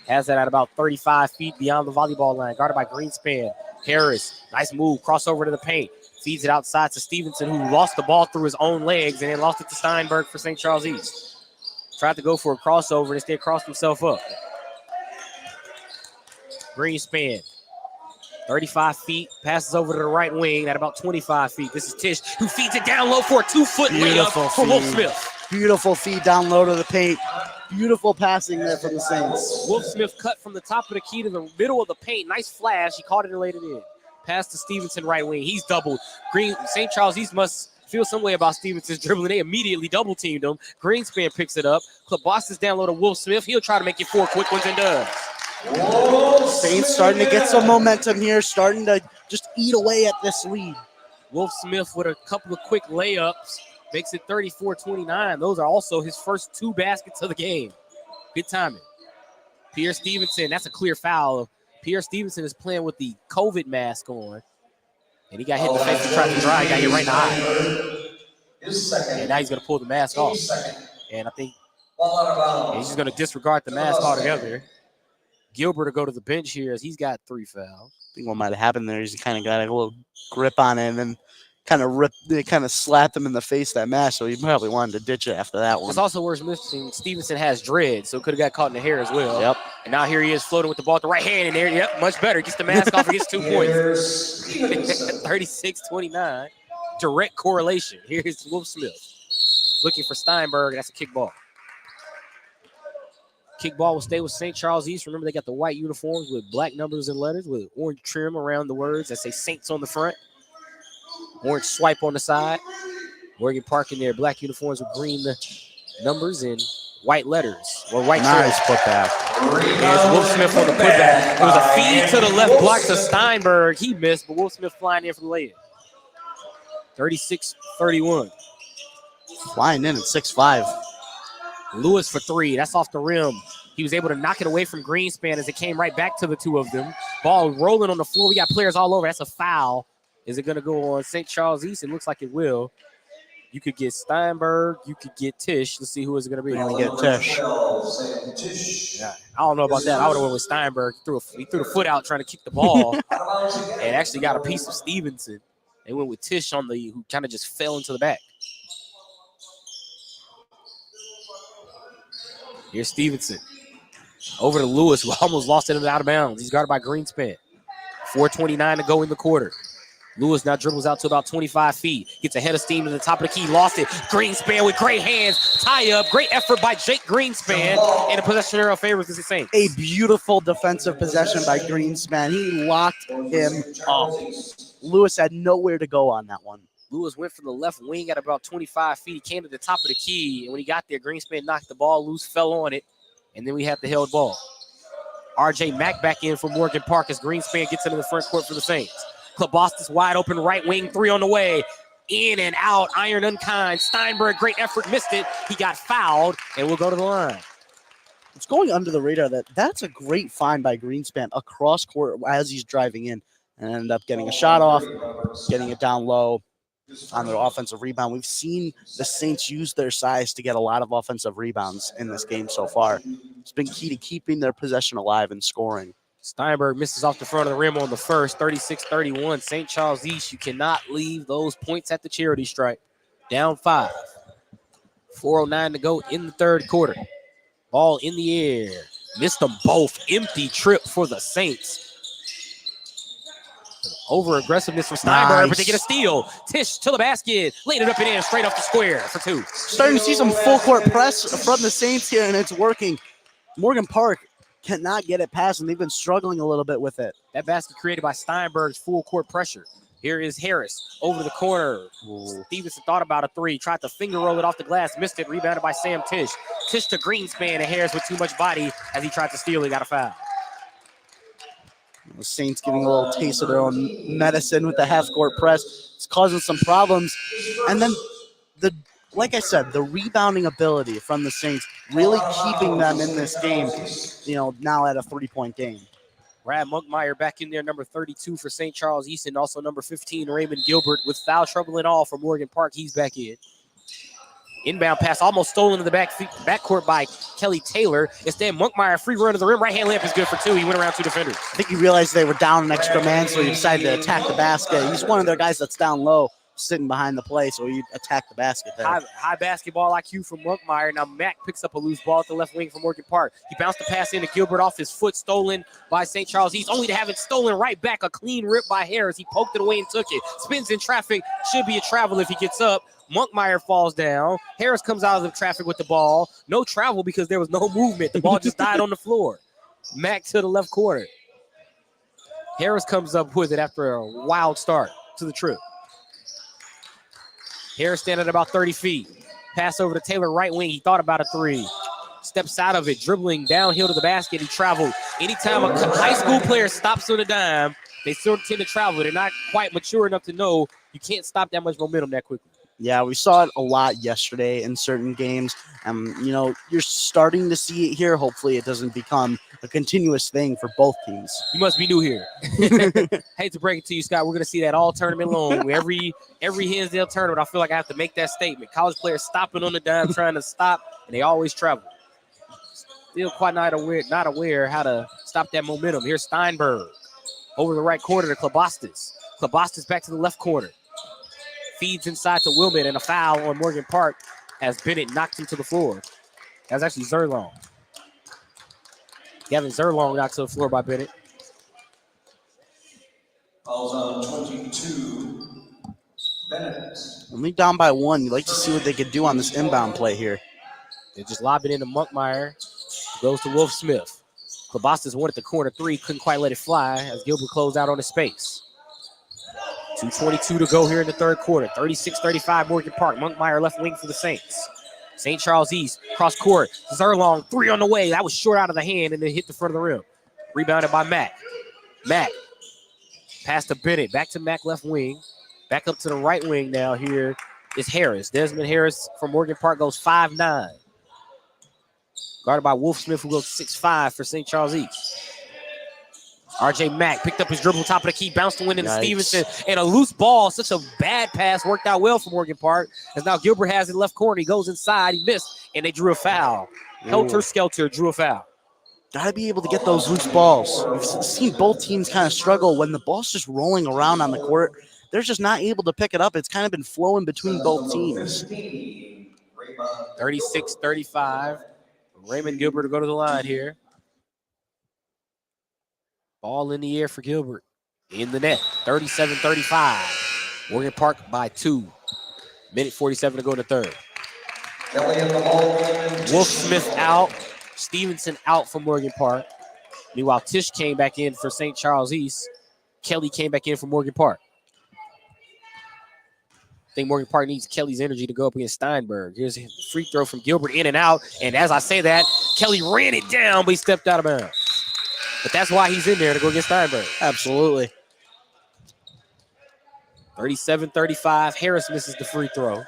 B: Has that at about 35 feet beyond the volleyball line, guarded by Greenspan. Harris, nice move, crossover to the paint. Feeds it outside to Stevenson, who lost the ball through his own legs and then lost it to Steinberg for St. Charles East. Tried to go for a crossover, instead crossed himself up. Greenspan, 35 feet, passes over to the right wing at about 25 feet. This is Tisch, who feeds it down low for a 2-foot layup for Wolf Smith.
C: Beautiful feed down low to the paint. Beautiful passing there from the Saints.
B: Wolf Smith cut from the top of the key to the middle of the paint. Nice flash. He caught it and laid it in. Pass to Stevenson, right wing. He's doubled. St. Charles East must feel some way about Stevenson's dribbling. They immediately double teamed him. Greenspan picks it up. Boston's down low to Wolf Smith. He'll try to make it 4 quick ones and does.
C: Saints starting to get some momentum here, starting to just eat away at this lead.
B: Wolf Smith with a couple of quick layups makes it 34-29. Those are also his first 2 baskets of the game. Good timing. Pierre Stevenson, that's a clear foul. Pierre Stevenson is playing with the COVID mask on. And he got hit in the face and tried to dry. Got hit right in the eye. And now he's going to pull the mask off. And I think he's just going to disregard the mask altogether. Gilbert to go to the bench here as he's got 3 fouls.
C: I think what might have happened there is he kind of got a little grip on it and then kind of slapped him in the face, that mask, so he probably wanted to ditch it after that one.
B: It's also worth mentioning Stevenson has dreads, so it could have got caught in the hair as well.
C: Yep.
B: And now here he is floating with the ball at the right hand in there. Yep, much better. Gets the mask off and gets 2 points. 36-29. Direct correlation. Here's Wolf Smith looking for Steinberg. That's a kick ball. Kick ball will stay with St. Charles East. Remember, they got the white uniforms with black numbers and letters with orange trim around the words that say Saints on the front. Orange swipe on the side. Morgan Park in their black uniforms with green numbers and white letters or white
C: nice
B: trim.
C: putback.
B: Here's Wolf Smith on the putback. It was a feed to the left block to Steinberg. He missed, but Wolf Smith flying in for the layup. 36-31.
C: Flying in at 6'5".
B: Lewis for 3. That's off the rim. He was able to knock it away from Greenspan as it came right back to the 2 of them. Ball rolling on the floor. We got players all over. That's a foul. Is it going to go on St. Charles East? It looks like it will. You could get Steinberg. You could get Tisch. Let's see who is it going to be.
C: We're going to get Tisch.
B: Yeah, I don't know about that. I would have went with Steinberg. He threw the foot out trying to kick the ball and actually got a piece of Stevenson. They went with Tisch who kind of just fell into the back. Here's Stevenson. Over to Lewis, who almost lost it out of bounds. He's guarded by Greenspan. 4:29 to go in the quarter. Lewis now dribbles out to about 25 feet. Gets ahead of steam to the top of the key. Lost it. Greenspan with great hands. Tie up. Great effort by Jake Greenspan. And a possession arrow favors the Saints.
C: A beautiful defensive possession by Greenspan. He locked him up. Lewis had nowhere to go on that one.
B: Lewis went from the left wing at about 25 feet. He came to the top of the key. And when he got there, Greenspan knocked the ball loose, fell on it. And then we had the held ball. RJ Mack back in for Morgan Park as Greenspan gets into the front court for the Saints. Boston's wide open right wing, 3 on the way. In and out, iron unkind. Steinberg, great effort, missed it. He got fouled, and we'll go to the line.
C: It's going under the radar that's a great find by Greenspan across court as he's driving in and ended up getting a shot off, getting it down low on their offensive rebound. We've seen the Saints use their size to get a lot of offensive rebounds in this game so far. It's been key to keeping their possession alive and scoring.
B: Steinberg misses off the front of the rim on the first, 36-31. St. Charles East, you cannot leave those points at the charity stripe. Down 5. 4:09 to go in the third quarter. Ball in the air. Missed them both. Empty trip for the Saints. Over aggressiveness from Steinberg, but they get a steal. Tisch to the basket. Laid it up and in, straight off the square for 2.
C: Starting to see some full court press from the Saints here, and it's working. Morgan Park cannot get it past, and they've been struggling a little bit with it.
B: That basket created by Steinberg's full court pressure. Here is Harris over the corner. Ooh. Stevenson thought about a 3, tried to finger roll it off the glass, missed it, rebounded by Sam Tisch. Tisch to Greenspan, and Harris with too much body as he tried to steal. He got a foul.
C: The Saints getting a little taste of their own medicine with the half-court press. It's causing some problems. And then, like I said, the rebounding ability from the Saints really keeping them in this game, now at a 3-point game.
B: Brad Monkmeyer back in there, number 32 for St. Charles East, and also number 15, Raymond Gilbert, with foul trouble and all for Morgan Park. He's back in. Inbound pass almost stolen in the backcourt by Kelly Taylor. Instead, Monkmeyer, free run to the rim. Right-hand layup is good for 2. He went around 2 defenders.
C: I think he realized they were down an extra man, so he decided to attack the basket. He's one of their guys that's down low, sitting behind the play, so he attacked the basket there.
B: High basketball IQ from Monkmeyer. Now Mack picks up a loose ball at the left wing from Morgan Park. He bounced the pass into Gilbert off his foot, stolen by St. Charles East, only to have it stolen right back. A clean rip by Harris. He poked it away and took it. Spins in traffic. Should be a travel if he gets up. Monkmeyer falls down. Harris comes out of the traffic with the ball. No travel because there was no movement. The ball just died on the floor. Mack to the left corner. Harris comes up with it after a wild start to the trip. Harris standing at about 30 feet. Pass over to Taylor, right wing. He thought about a three. Steps out of it, dribbling downhill to the basket. He traveled. Anytime a high school player stops on a dime, they sort of tend to travel. They're not quite mature enough to know you can't stop that much momentum that quickly.
C: Yeah, we saw it a lot yesterday in certain games. You're starting to see it here. Hopefully it doesn't become a continuous thing for both teams.
B: You must be new here. Hate to break it to you, Scott. We're going to see that all tournament long. Every Hinsdale tournament, I feel like I have to make that statement. College players stopping on the dime, trying to stop, and they always travel. Still quite not aware how to stop that momentum. Here's Steinberg over the right corner to Klobostis. Klobostis back to the left corner. Feeds inside to Wilmot, and a foul on Morgan Park as Bennett knocked him to the floor. That was actually Zerlong. Gavin Zerlong knocked to the floor by Bennett.
L: Fouls on 22, Bennett.
C: Only down by one. You'd like to see what they could do on this inbound play here.
B: They just lob it into Monkmeyer. Goes to Wolf Smith. Klobostis wanted the corner three, couldn't quite let it fly as Gilbert closed out on his space. 2:22 to go here in the third quarter. 36-35 Morgan Park. Monkmeyer left wing for the Saints. St. Charles East, cross court. Zerlong, three on the way. That was short out of the hand and then hit the front of the rim. Rebounded by Mack. Mack. Pass to Bennett. Back to Mack left wing. Back up to the right wing now here is Harris. Desmond Harris from Morgan Park goes 5'9". Guarded by Wolf Smith, who goes 6'5" for St. Charles East. RJ Mack picked up his dribble, top of the key, bounced the wind into Stevenson, and a loose ball. Such a bad pass, worked out well for Morgan Park, as now Gilbert has it left corner. He goes inside, he missed, and they drew a foul. Helter-skelter drew a foul.
C: Got to be able to get those loose balls. We've seen both teams kind of struggle when the ball's just rolling around on the court. They're just not able to pick it up. It's kind of been flowing between both teams.
B: 36-35. Raymond Gilbert to go to the line here. Ball in the air for Gilbert. In the net, 37-35. Morgan Park by 2. Minute 47 to go in the third. Wolf Smith out. Stevenson out for Morgan Park. Meanwhile, Tisch came back in for St. Charles East. Kelly came back in for Morgan Park. I think Morgan Park needs Kelly's energy to go up against Steinberg. Here's a free throw from Gilbert, in and out. And as I say that, Kelly ran it down, but he stepped out of bounds. But that's why he's in there, to go against Steinberg.
C: Absolutely.
B: 37-35. Harris misses the free throw.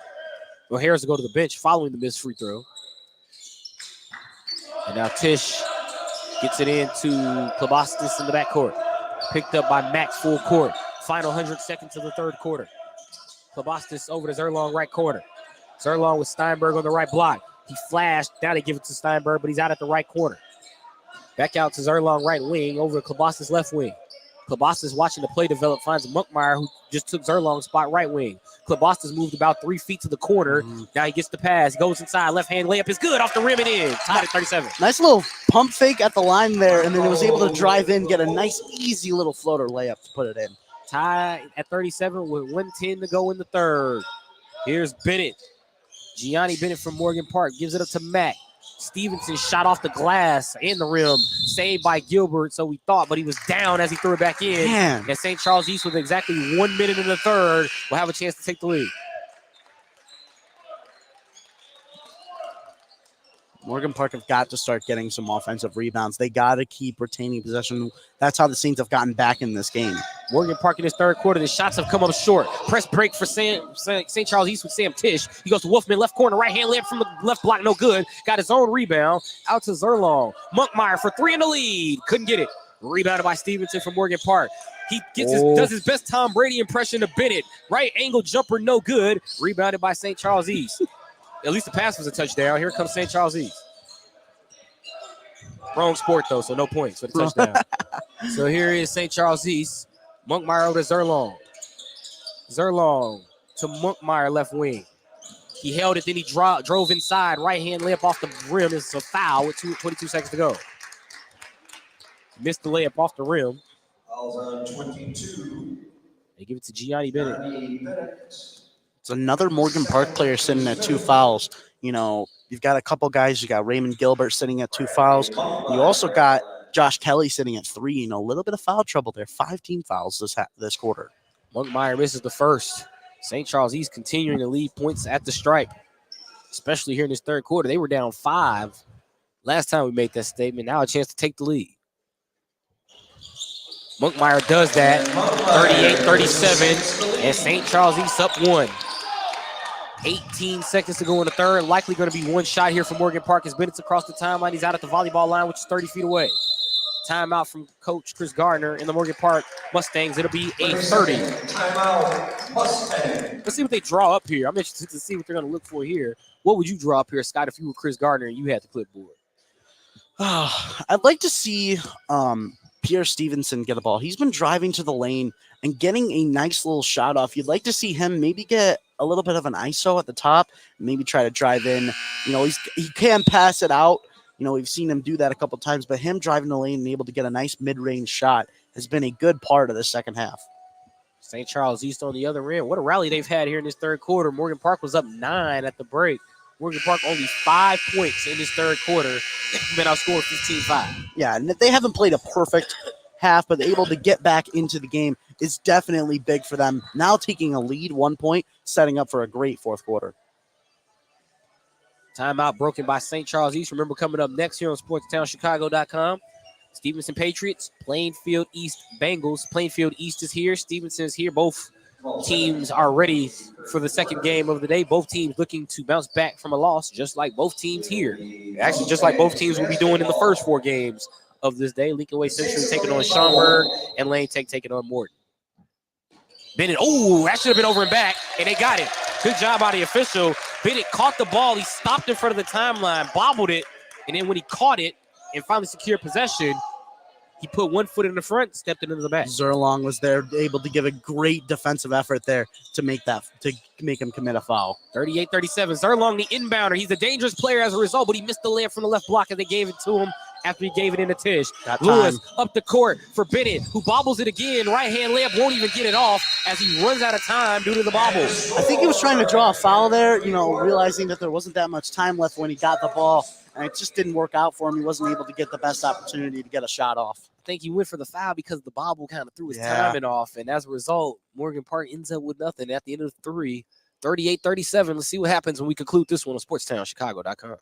B: Well, Harris will go to the bench following the missed free throw. And now Tisch gets it into Klobostis in the backcourt. Picked up by Max full court. Final 100 seconds of the third quarter. Klobostis over to Zerlong right corner. Zerlong with Steinberg on the right block. He flashed. Now they give it to Steinberg, but he's out at the right corner. Back out to Zerlong right wing over to Klobostis left wing. Klobostis watching the play develop, finds Monkmeyer, who just took Zerlong's spot right wing. Klobostis moved about 3 feet to the corner. Now he gets the pass. He goes inside. Left hand layup is good. Off the rim and in. Tied at 37.
C: Nice little pump fake at the line there, and then it was able to drive in, get a nice, easy little floater layup to put it in.
B: Tied at 37 with 1:10 to go in the third. Here's Bennett. Gianni Bennett from Morgan Park gives it up to Mack. Stevenson shot off the glass and the rim, saved by Gilbert, so we thought, but he was down as he threw it back in.
C: Man.
B: And St. Charles East, with exactly 1 minute in the third, will have a chance to take the lead.
C: Morgan Park have got to start getting some offensive rebounds. They got to keep retaining possession. That's how the Saints have gotten back in this game.
B: Morgan Park in his third quarter, the shots have come up short. Press break for St. Charles East with Sam Tisch. He goes to Wolfman, left corner, right hand layup from the left block, no good. Got his own rebound, out to Zerlong. Monkmeyer for 3 in the lead. Couldn't get it. Rebounded by Stevenson from Morgan Park. He does his best Tom Brady impression of Bennett. Right angle jumper, no good. Rebounded by St. Charles East. At least the pass was a touchdown. Here comes St. Charles East. Wrong sport, though, so no points for the touchdown. So here is St. Charles East. Monkmeyer over to Zerlong. Zerlong to Monkmeyer, left wing. He held it, then he drove inside. Right-hand layup off the rim. It's a foul with 22 seconds to go. Missed the layup off the rim.
L: Fouls on 22.
B: They give it to Gianni Bennett.
C: It's another Morgan Park player sitting at 2 fouls. You know, you've got a couple guys. You got Raymond Gilbert sitting at 2 fouls. You also got Josh Kelly sitting at 3. You know, a little bit of foul trouble there. 5 team fouls this quarter.
B: Monkmeyer misses the first. St. Charles East continuing to lead points at the stripe, especially here in this third quarter. They were down 5 last time we made that statement. Now a chance to take the lead. Monkmeyer does that, 38-37, and St. Charles East up 1. 18 seconds to go in the third. Likely going to be one shot here for Morgan Park as Bennett's across the timeline. He's out at the volleyball line, which is 30 feet away. Timeout from Coach Chris Gardner in the Morgan Park Mustangs. It'll be 8:30.
L: Timeout, Mustangs.
B: Let's see what they draw up here. I'm interested to see what they're going to look for here. What would you draw up here, Scott, if you were Chris Gardner and you had the clipboard?
C: I'd like to see Pierre Stevenson get a ball. He's been driving to the lane and getting a nice little shot off. You'd like to see him maybe get a little bit of an ISO at the top, maybe try to drive in. You know, he can pass it out. You know, we've seen him do that a couple times, but him driving the lane and able to get a nice mid-range shot has been a good part of the second half.
B: St. Charles East on the other end. What a rally they've had here in this third quarter. Morgan Park was up 9 at the break. Morgan Park only 5 points in this third quarter. They've been outscored 15-5.
C: Yeah, and they haven't played a perfect half, but able to get back into the game is definitely big for them. Now taking a lead 1 point, setting up for a great fourth quarter.
B: Timeout broken by St. Charles East. Remember, coming up next here on SportsTownChicago.com, Stevenson Patriots, Plainfield East Bengals. Plainfield East is here. Stevenson is here. Both teams are ready for the second game of the day. Both teams looking to bounce back from a loss, just like both teams here. Actually, just like both teams will be doing in the first 4 games of this day. Lincoln Way Central taking on Schaumburg, and Lane Tech taking on Morton. Bennett, that should have been over and back, and they got it. Good job by the official. Bennett caught the ball. He stopped in front of the timeline, bobbled it, and then when he caught it and finally secured possession, he put 1 foot in the front, stepped it into the back.
C: Zerlong was there, able to give a great defensive effort there to make him commit a foul.
B: 38-37. Zerlong, the inbounder. He's a dangerous player as a result, but he missed the layup from the left block as they gave it to him after he gave it into Tish. Lewis up the court for Bennett, who bobbles it again. Right-hand layup, won't even get it off as he runs out of time due to the bobble.
C: I think he was trying to draw a foul there, realizing that there wasn't that much time left when he got the ball, and it just didn't work out for him. He wasn't able to get the best opportunity to get a shot off.
B: I think he went for the foul because the bobble kind of threw his timing off, and as a result, Morgan Park ends up with nothing at the end of the 3. 38-37. Let's see what happens when we conclude this one on SportsTownChicago.com.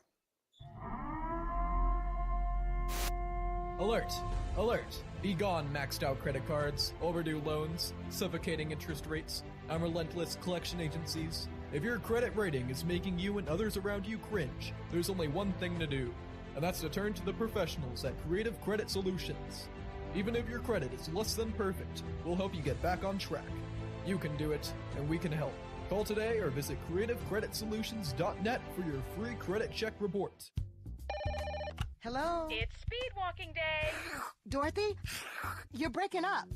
G: Alert! Alert! Be gone, maxed out credit cards, overdue loans, suffocating interest rates, and relentless collection agencies. If your credit rating is making you and others around you cringe, there's only one thing to do, and that's to turn to the professionals at Creative Credit Solutions. Even if your credit is less than perfect, we'll help you get back on track. You can do it, and we can help. Call today or visit creativecreditsolutions.net for your free credit check report.
H: Hello?
I: It's speed walking day.
H: Dorothy? You're breaking up.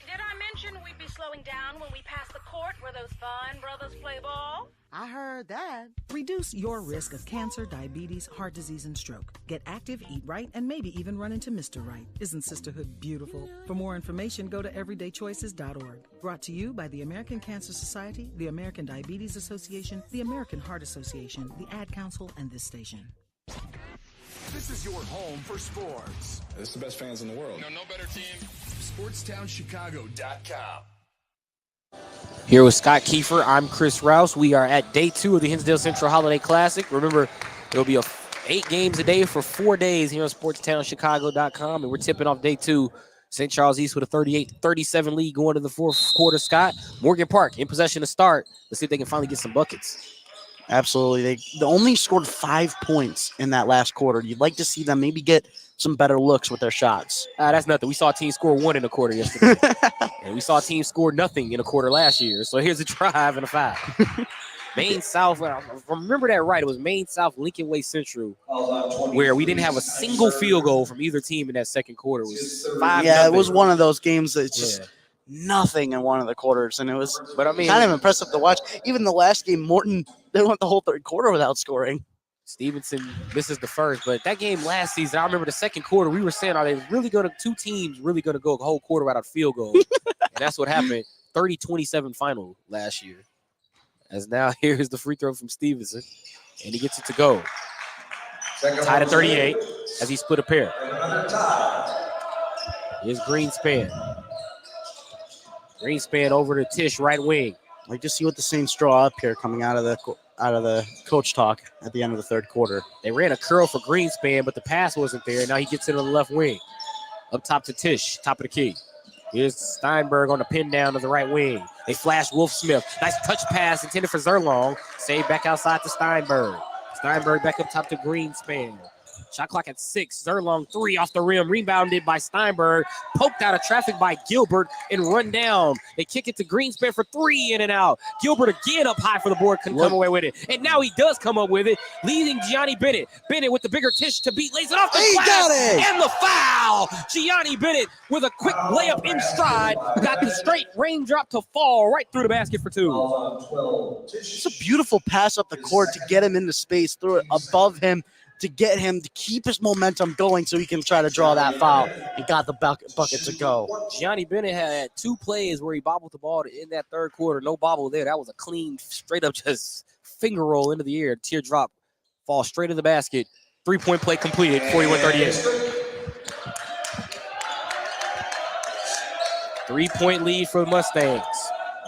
I: Did I mention we'd be slowing down when we pass the court where those fine brothers play ball?
H: I heard that.
J: Reduce your risk of cancer, diabetes, heart disease, and stroke. Get active, eat right, and maybe even run into Mr. Right. Isn't sisterhood beautiful? For more information, go to everydaychoices.org. Brought to you by the American Cancer Society, the American Diabetes Association, the American Heart Association, the Ad Council, and this station.
F: This is your home for sports.
K: This is the best fans in the world.
F: No better team. SportsTownChicago.com.
B: Here with Scott Kiefer, I'm Chris Rouse. We are at day 2 of the Hinsdale Central Holiday Classic. Remember, there will be 8 games a day for 4 days here on SportsTownChicago.com, and we're tipping off day 2. St. Charles East with a 38-37 lead going to the fourth quarter. Scott, Morgan Park in possession to start. Let's see if they can finally get some buckets.
C: Absolutely. They only scored 5 points in that last quarter. You'd like to see them maybe get some better looks with their shots.
B: That's nothing. We saw a team score 1 in a quarter yesterday. And we saw a team score nothing in a quarter last year. So here's a drive and a foul. Maine South, if I remember that right, it was Maine South, Lincoln Way Central, where we didn't have a single field goal from either team in that second quarter. It was 5-0.
C: It was one of those games that just nothing in one of the quarters, and it was
B: But I mean,
C: kind of impressive to watch. Even the last game, Morton, they went the whole third quarter without scoring.
B: Stevenson, this is the first, but that game last season, I remember the second quarter, we were saying, are they really going to, two teams really going to go a whole quarter without a field goal? And that's what happened. 30-27 final last year. As now, here's the free throw from Stevenson, and he gets it to go. Tied at 38 as he split a pair. Here's Greenspan. Greenspan over to Tisch, right wing.
C: I'd like to see what the Saints draw up here coming out of the coach talk at the end of the third quarter.
B: They ran a curl for Greenspan, but the pass wasn't there. Now he gets it on the left wing. Up top to Tisch, top of the key. Here's Steinberg on the pin down to the right wing. They flash Wolf Smith. Nice touch pass intended for Zerlong. Saved back outside to Steinberg. Steinberg back up top to Greenspan. Shot clock at 6. Zerlong 3 off the rim. Rebounded by Steinberg. Poked out of traffic by Gilbert and run down. They kick it to Greenspan for 3 in and out. Gilbert again up high for the board. Couldn't come away with it. And now he does come up with it. Leading Gianni Bennett. Bennett with the bigger Tisch to beat. Lays it off the glass.
C: Got it.
B: And the foul. Gianni Bennett with a quick layup in stride. Got the straight raindrop to fall right through the basket for 2.
C: It's a beautiful pass up the court to get him into space. Throw it above him, to get him to keep his momentum going so he can try to draw that foul. He got the bucket to go.
B: Gianni Bennett had 2 plays where he bobbled the ball in that third quarter. No bobble there. That was a clean, straight up just finger roll into the air. Teardrop, fall straight to the basket. 3-point play completed, 41-38. 3-point lead for the Mustangs.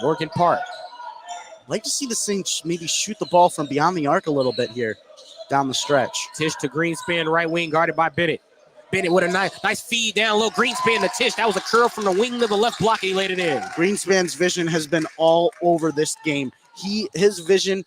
B: Morgan Park.
C: I'd like to see the Saints maybe shoot the ball from beyond the arc a little bit here down the stretch.
B: Tisch to Greenspan, right wing, guarded by Bennett. Bennett with a nice feed down low. Greenspan to Tisch. That was a curl from the wing to the left block. He laid it in.
C: Greenspan's vision has been all over this game. His vision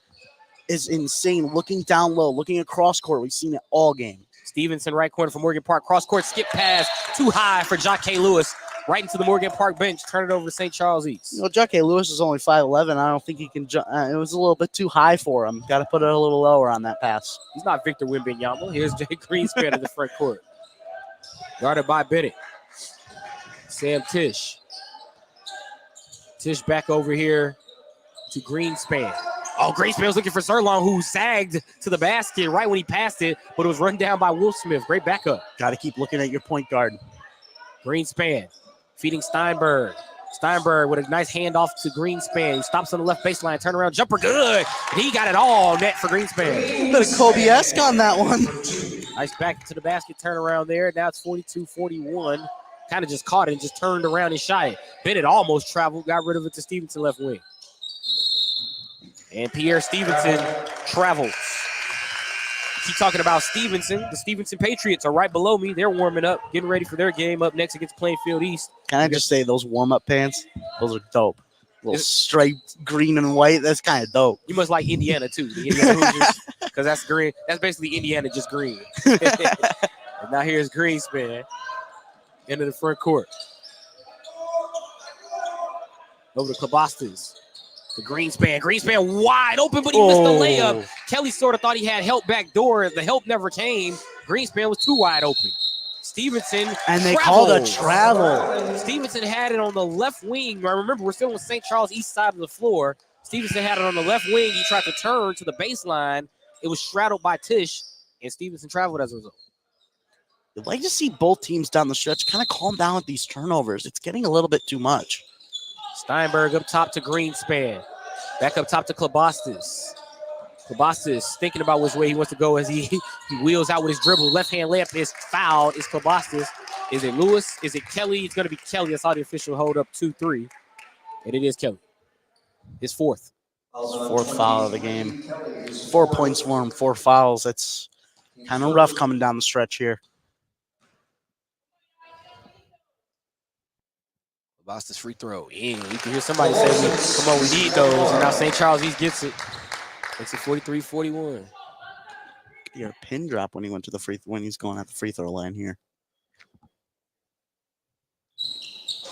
C: is insane. Looking down low, looking across court. We've seen it all game.
B: Stevenson, right corner for Morgan Park. Cross court skip pass. Too high for Jacque Lewis. Right into the Morgan Park bench. Turn it over to St. Charles East.
C: You know, Jacque Lewis is only 5'11". I don't think he can jump. It was a little bit too high for him. Got to put it a little lower on that pass.
B: He's not Victor Wembanyama. Here's Jay Greenspan in the front court. Guarded by Bennett. Sam Tisch. Tisch back over here to Greenspan. Oh, Greenspan was looking for Zerlong, who sagged to the basket right when he passed it, but it was run down by Wolf Smith. Great backup.
C: Got to keep looking at your point guard.
B: Greenspan feeding Steinberg. Steinberg with a nice handoff to Greenspan. He stops on the left baseline. Turnaround jumper, good. He got it all net for Greenspan.
C: A bit of Kobe-esque on that one.
B: Nice back to the basket turnaround there. Now it's 42-41. Kind of just caught it and just turned around and shot it. Bennett almost traveled, got rid of it to Stevenson left wing. And Pierre Stevenson travels. Keep talking about Stevenson. The Stevenson Patriots are right below me. They're warming up, getting ready for their game up next against Plainfield East.
C: Can I just say those warm-up pants? Those are dope. Little striped green and white. That's kind of dope.
B: You must like Indiana too, the Indiana Hoosiers, because that's green. That's basically Indiana, just green. And now here's Greenspan into the front court. Over to Klobostas. The Greenspan. Greenspan wide open, but he missed the layup. Kelly sort of thought he had help back door. The help never came. Greenspan was too wide open. Stevenson
C: and they called a travel.
B: Stevenson had it on the left wing. I remember we're still on St. Charles east side of the floor. Stevenson had it on the left wing. He tried to turn to the baseline. It was straddled by Tisch, and Stevenson traveled as a result.
C: I'd like to see both teams down the stretch kind of calm down with these turnovers. It's getting a little bit too much.
B: Steinberg up top to Greenspan. Back up top to Klobostas. Klobostas thinking about which way he wants to go as he wheels out with his dribble. Left-hand layup is fouled. Is Klobostas. Is it Lewis? Is it Kelly? It's going to be Kelly. I saw the official hold up 2-3. And it is Kelly. His fourth.
C: Fourth foul of the game. 4 points for him, 4 fouls. That's kind of rough coming down the stretch here.
B: Klobostas free throw in. You can hear somebody say, come on, we need those. And now St. Charles East gets it. Makes it 43-41.
C: Your pin drop when he went to the when he's going at the free throw line here.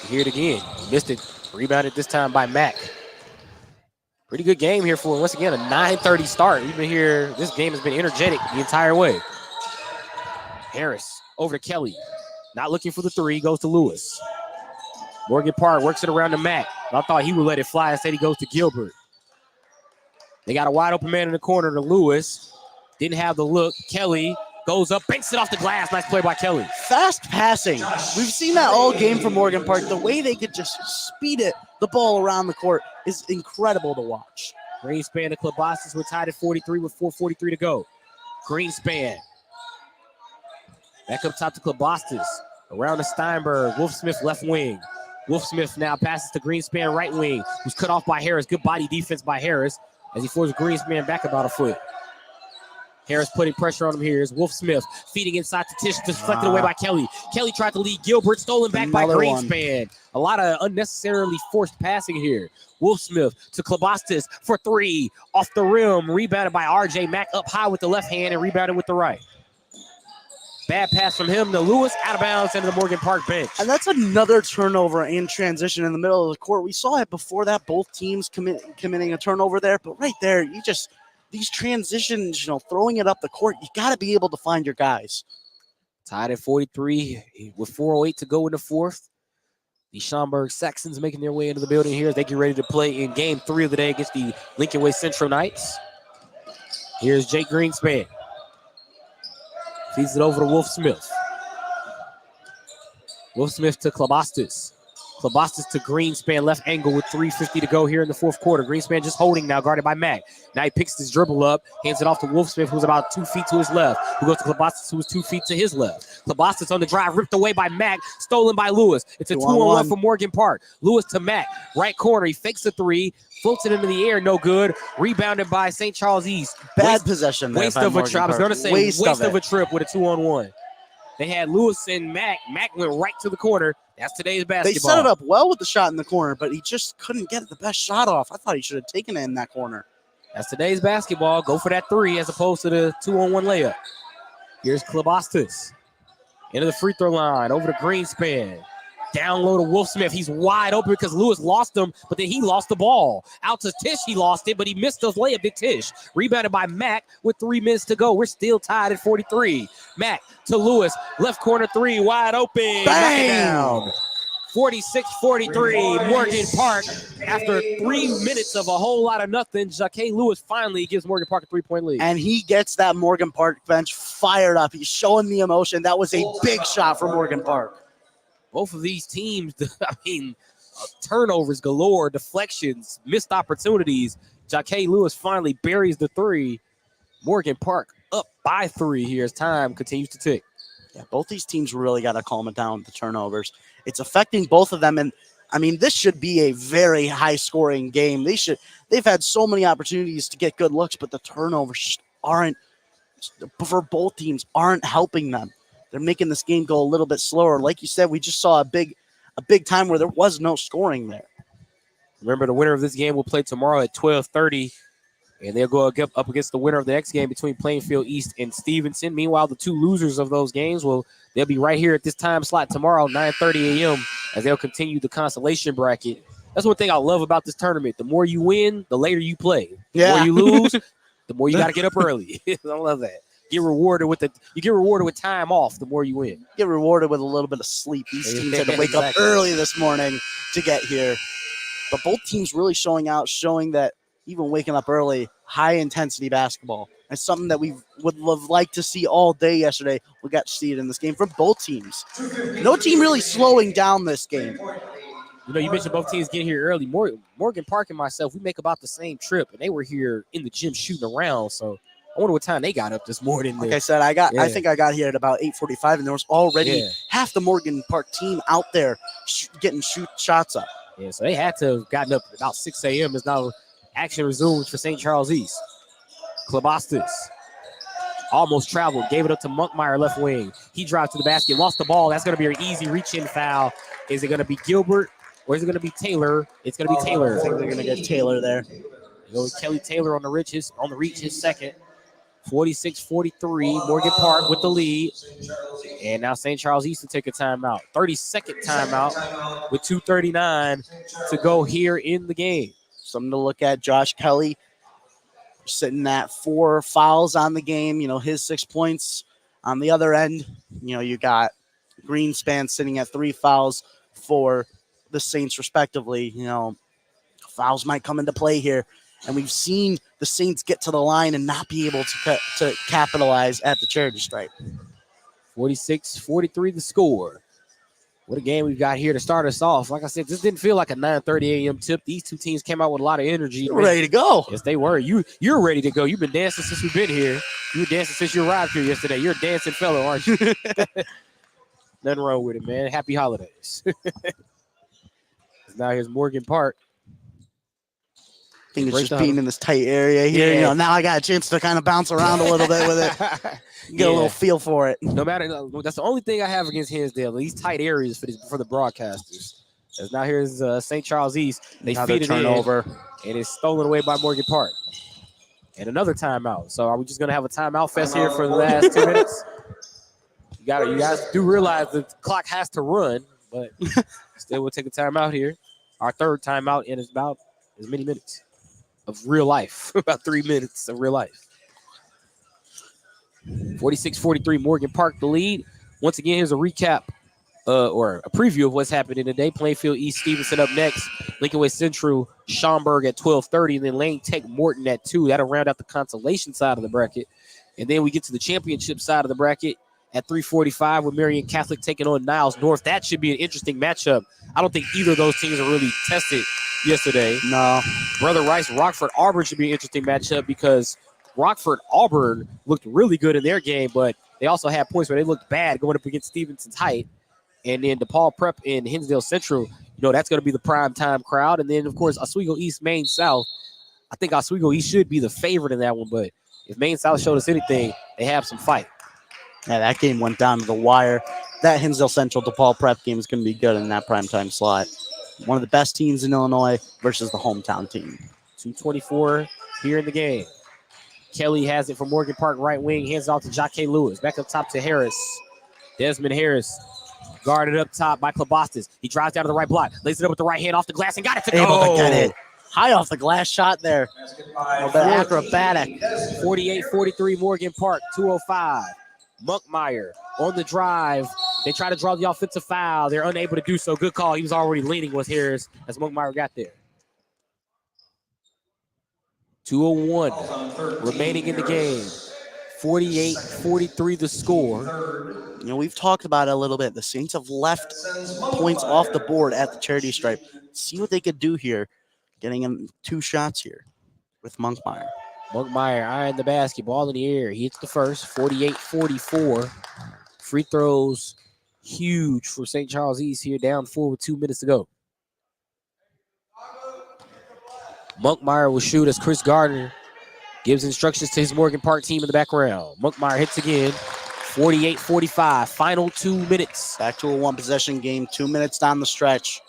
B: Hear it again. He missed it. Rebounded this time by Mack. Pretty good game here for him. Once again, a 9:30 start. We've been here. This game has been energetic the entire way. Harris over to Kelly. Not looking for the three. Goes to Lewis. Morgan Park works it around to Mack. I thought he would let it fly. Instead, he goes to Gilbert. They got a wide open man in the corner to Lewis. Didn't have the look. Kelly goes up, banks it off the glass. Nice play by Kelly.
C: Fast passing. We've seen that all game from Morgan Park. The way they could just speed the ball around the court is incredible to watch.
B: Greenspan to Klobostis. We're tied at 43 with 4:43 to go. Greenspan. Back up top to Klobostis. Around to Steinberg. Wolfsmith left wing. Wolfsmith now passes to Greenspan right wing, who's cut off by Harris. Good body defense by Harris as he forces Greenspan back about a foot. Harris putting pressure on him here. Is Wolfsmith feeding inside to Tisch, deflected away by Kelly. Kelly tried to lead Gilbert, stolen back by Greenspan. A lot of unnecessarily forced passing here. Wolfsmith to Klobostis for three. Off the rim, rebounded by RJ Mack up high with the left hand and rebounded with the right. Bad pass from him to Lewis, out of bounds into the Morgan Park bench.
C: And that's another turnover in transition in the middle of the court. We saw it before that, both teams committing a turnover there. But right there, these transitions, throwing it up the court, you got to be able to find your guys.
B: Tied at 43 with 4:08 to go in the fourth. The Schaumburg Saxons making their way into the building here as they get ready to play in game 3 of the day against the Lincoln Way Central Knights. Here's Jake Greenspan. Feeds it over to Wolfsmith. Wolfsmith to Klobostis. Klobostis to Greenspan, left angle with 3:50 to go here in the fourth quarter. Greenspan just holding now, guarded by Mack. Now he picks his dribble up, hands it off to Wolfsmith, who's about 2 feet to his left. Who goes to Klobostis, who's 2 feet to his left. Klobostis on the drive, ripped away by Mack, stolen by Lewis. It's a 2-on-1 for Morgan Park. Lewis to Mack, right corner. He fakes a three, floats it into the air, no good. Rebounded by St. Charles East.
C: Bad possession there.
B: Waste of a trip. I was going to say waste of a trip with a 2-on-1. They had Lewis and Mack. Mack went right to the corner. That's today's basketball.
C: They set it up well with the shot in the corner, but he just couldn't get the best shot off. I thought he should have taken it in that corner.
B: That's today's basketball. Go for that three as opposed to the 2-on-1 layup. Here's Klobostis. Into the free throw line. Over to Greenspan. Down low to Wolfsmith. He's wide open because Lewis lost him, but then he lost the ball. Out to Tisch, he lost it, but he missed those layup to Tisch. Rebounded by Mack with 3 minutes to go. We're still tied at 43. Mack to Lewis. Left corner three, wide open.
C: Bang!
B: Down. 46-43, Morgan Park. After 3 minutes of a whole lot of nothing, Jacquet Lewis finally gives Morgan Park a 3-point lead.
C: And he gets that Morgan Park bench fired up. He's showing the emotion. That was a big shot for Morgan Park.
B: Both of these teams, turnovers galore, deflections, missed opportunities. Jacquet Lewis finally buries the three. Morgan Park up by 3 here as time continues to tick.
C: Yeah, both these teams really got to calm it down with the turnovers. It's affecting both of them. And, this should be a very high-scoring game. They've had so many opportunities to get good looks, but the turnovers for both teams aren't helping them. They're making this game go a little bit slower. Like you said, we just saw a big time where there was no scoring there.
B: Remember, the winner of this game will play tomorrow at 12:30, and they'll go up against the winner of the next game between Plainfield East and Stevenson. Meanwhile, the 2 losers of those games they'll be right here at this time slot tomorrow, 9:30 a.m., as they'll continue the consolation bracket. That's one thing I love about this tournament. The more you win, the later you play. The more you lose, the more you got to get up early. I love that. You get rewarded with time off the more you win.
C: Get rewarded with a little bit of sleep. These teams had to wake up early this morning to get here. But both teams really showing that even waking up early, high-intensity basketball. It's something that we would have liked to see all day yesterday. We got to see it in this game from both teams. No team really slowing down this game.
B: You mentioned both teams getting here early. Morgan Park and myself, we make about the same trip, and they were here in the gym shooting around, so I wonder what time they got up this morning.
C: Like I said, I think I got here at about 8:45, and there was already half the Morgan Park team out there getting shots up.
B: Yeah, so they had to have gotten up at about 6 a.m. as now action resumes for St. Charles East. Klobostis almost traveled, gave it up to Monkmeyer left wing. He drives to the basket, lost the ball. That's going to be an easy reach-in foul. Is it going to be Gilbert or is it going to be Taylor? It's going to be Taylor.
C: I think they're going to get Taylor there.
B: Go with Kelly Taylor on the reach, his second. 46-43, Morgan Park with the lead. And now St. Charles East to take a timeout. 32nd timeout with 2:39 to go here in the game.
C: Something to look at. Josh Kelly sitting at 4 fouls on the game. His 6 points. On the other end, you got Greenspan sitting at 3 fouls for the Saints respectively. Fouls might come into play here. And we've seen the Saints get to the line and not be able to capitalize at the charity stripe.
B: 46-43 the score. What a game we've got here to start us off. Like I said, this didn't feel like a 9:30 a.m. tip. These two teams came out with a lot of energy.
C: Ready to go.
B: Yes, they were. You're ready to go. You've been dancing since we've been here. You were dancing since you arrived here yesterday. You're a dancing fellow, aren't you? Nothing wrong with it, man. Happy holidays. Now here's Morgan Park.
C: I think it's just being in this tight area here.
B: Yeah.
C: Now I got a chance to kind of bounce around a little bit with it. Get a little feel for it.
B: No matter, that's the only thing I have against Hinsdale. These tight areas for the broadcasters. As now here's St. Charles East. They feed it
C: turnover,
B: and it's stolen away by Morgan Park. And another timeout. So are we just gonna have a timeout fest here for the last 2 minutes? You guys do realize the clock has to run, but still we'll take a timeout here. Our third timeout in about as many minutes of real life. About 3 minutes of real life. 46-43, Morgan Park the lead. Once again, here's a recap or a preview of what's happening today. Plainfield East Stevenson up next. Lincoln Way Central, Schaumburg at 12:30, and then Lane Tech Morton at 2. That'll round out the consolation side of the bracket. And then we get to the championship side of the bracket at 3:45 with Marion Catholic taking on Niles North. That should be an interesting matchup. I don't think either of those teams are really tested yesterday.
C: No.
B: Brother Rice, Rockford Auburn should be an interesting matchup because Rockford Auburn looked really good in their game, but they also had points where they looked bad going up against Stevenson's height. And then DePaul Prep and Hinsdale Central, that's going to be the prime time crowd. And then, of course, Oswego East, Maine South. I think Oswego East should be the favorite in that one, but if Maine South showed us anything, they have some fight.
C: Yeah, that game went down to the wire. That Hinsdale Central DePaul Prep game is going to be good in that primetime slot. One of the best teams in Illinois versus the hometown team.
B: 2:24 here in the game. Kelly has it from Morgan Park right wing, hands off to Jacque Lewis. Back up top to Harris. Desmond Harris guarded up top by Klobostas. He drives down to the right block, lays it up with the right hand off the glass and got it to go.
C: Able to get it. High off the glass shot there. Acrobatic.
B: 48-43 Morgan Park, 2:05. Munkmeyer on the drive. They try to draw the offensive foul. They're unable to do so. Good call. He was already leaning with Harris as Munkmeyer got there. 2:01 remaining in the game. 48-43 the score.
C: We've talked about it a little bit. The Saints have left points off the board at the charity stripe. See what they could do here. Getting him 2 shots here with Munkmeyer.
B: Munkmeyer eyeing the basketball in the air. He hits the first, 48-44. Free throws, huge for St. Charles East here, down 4 with 2 minutes to go. Munkmeyer will shoot as Chris Gardner gives instructions to his Morgan Park team in the background. Munkmeyer hits again, 48-45, final 2 minutes.
C: Back to a 1-possession game, 2 minutes down the stretch.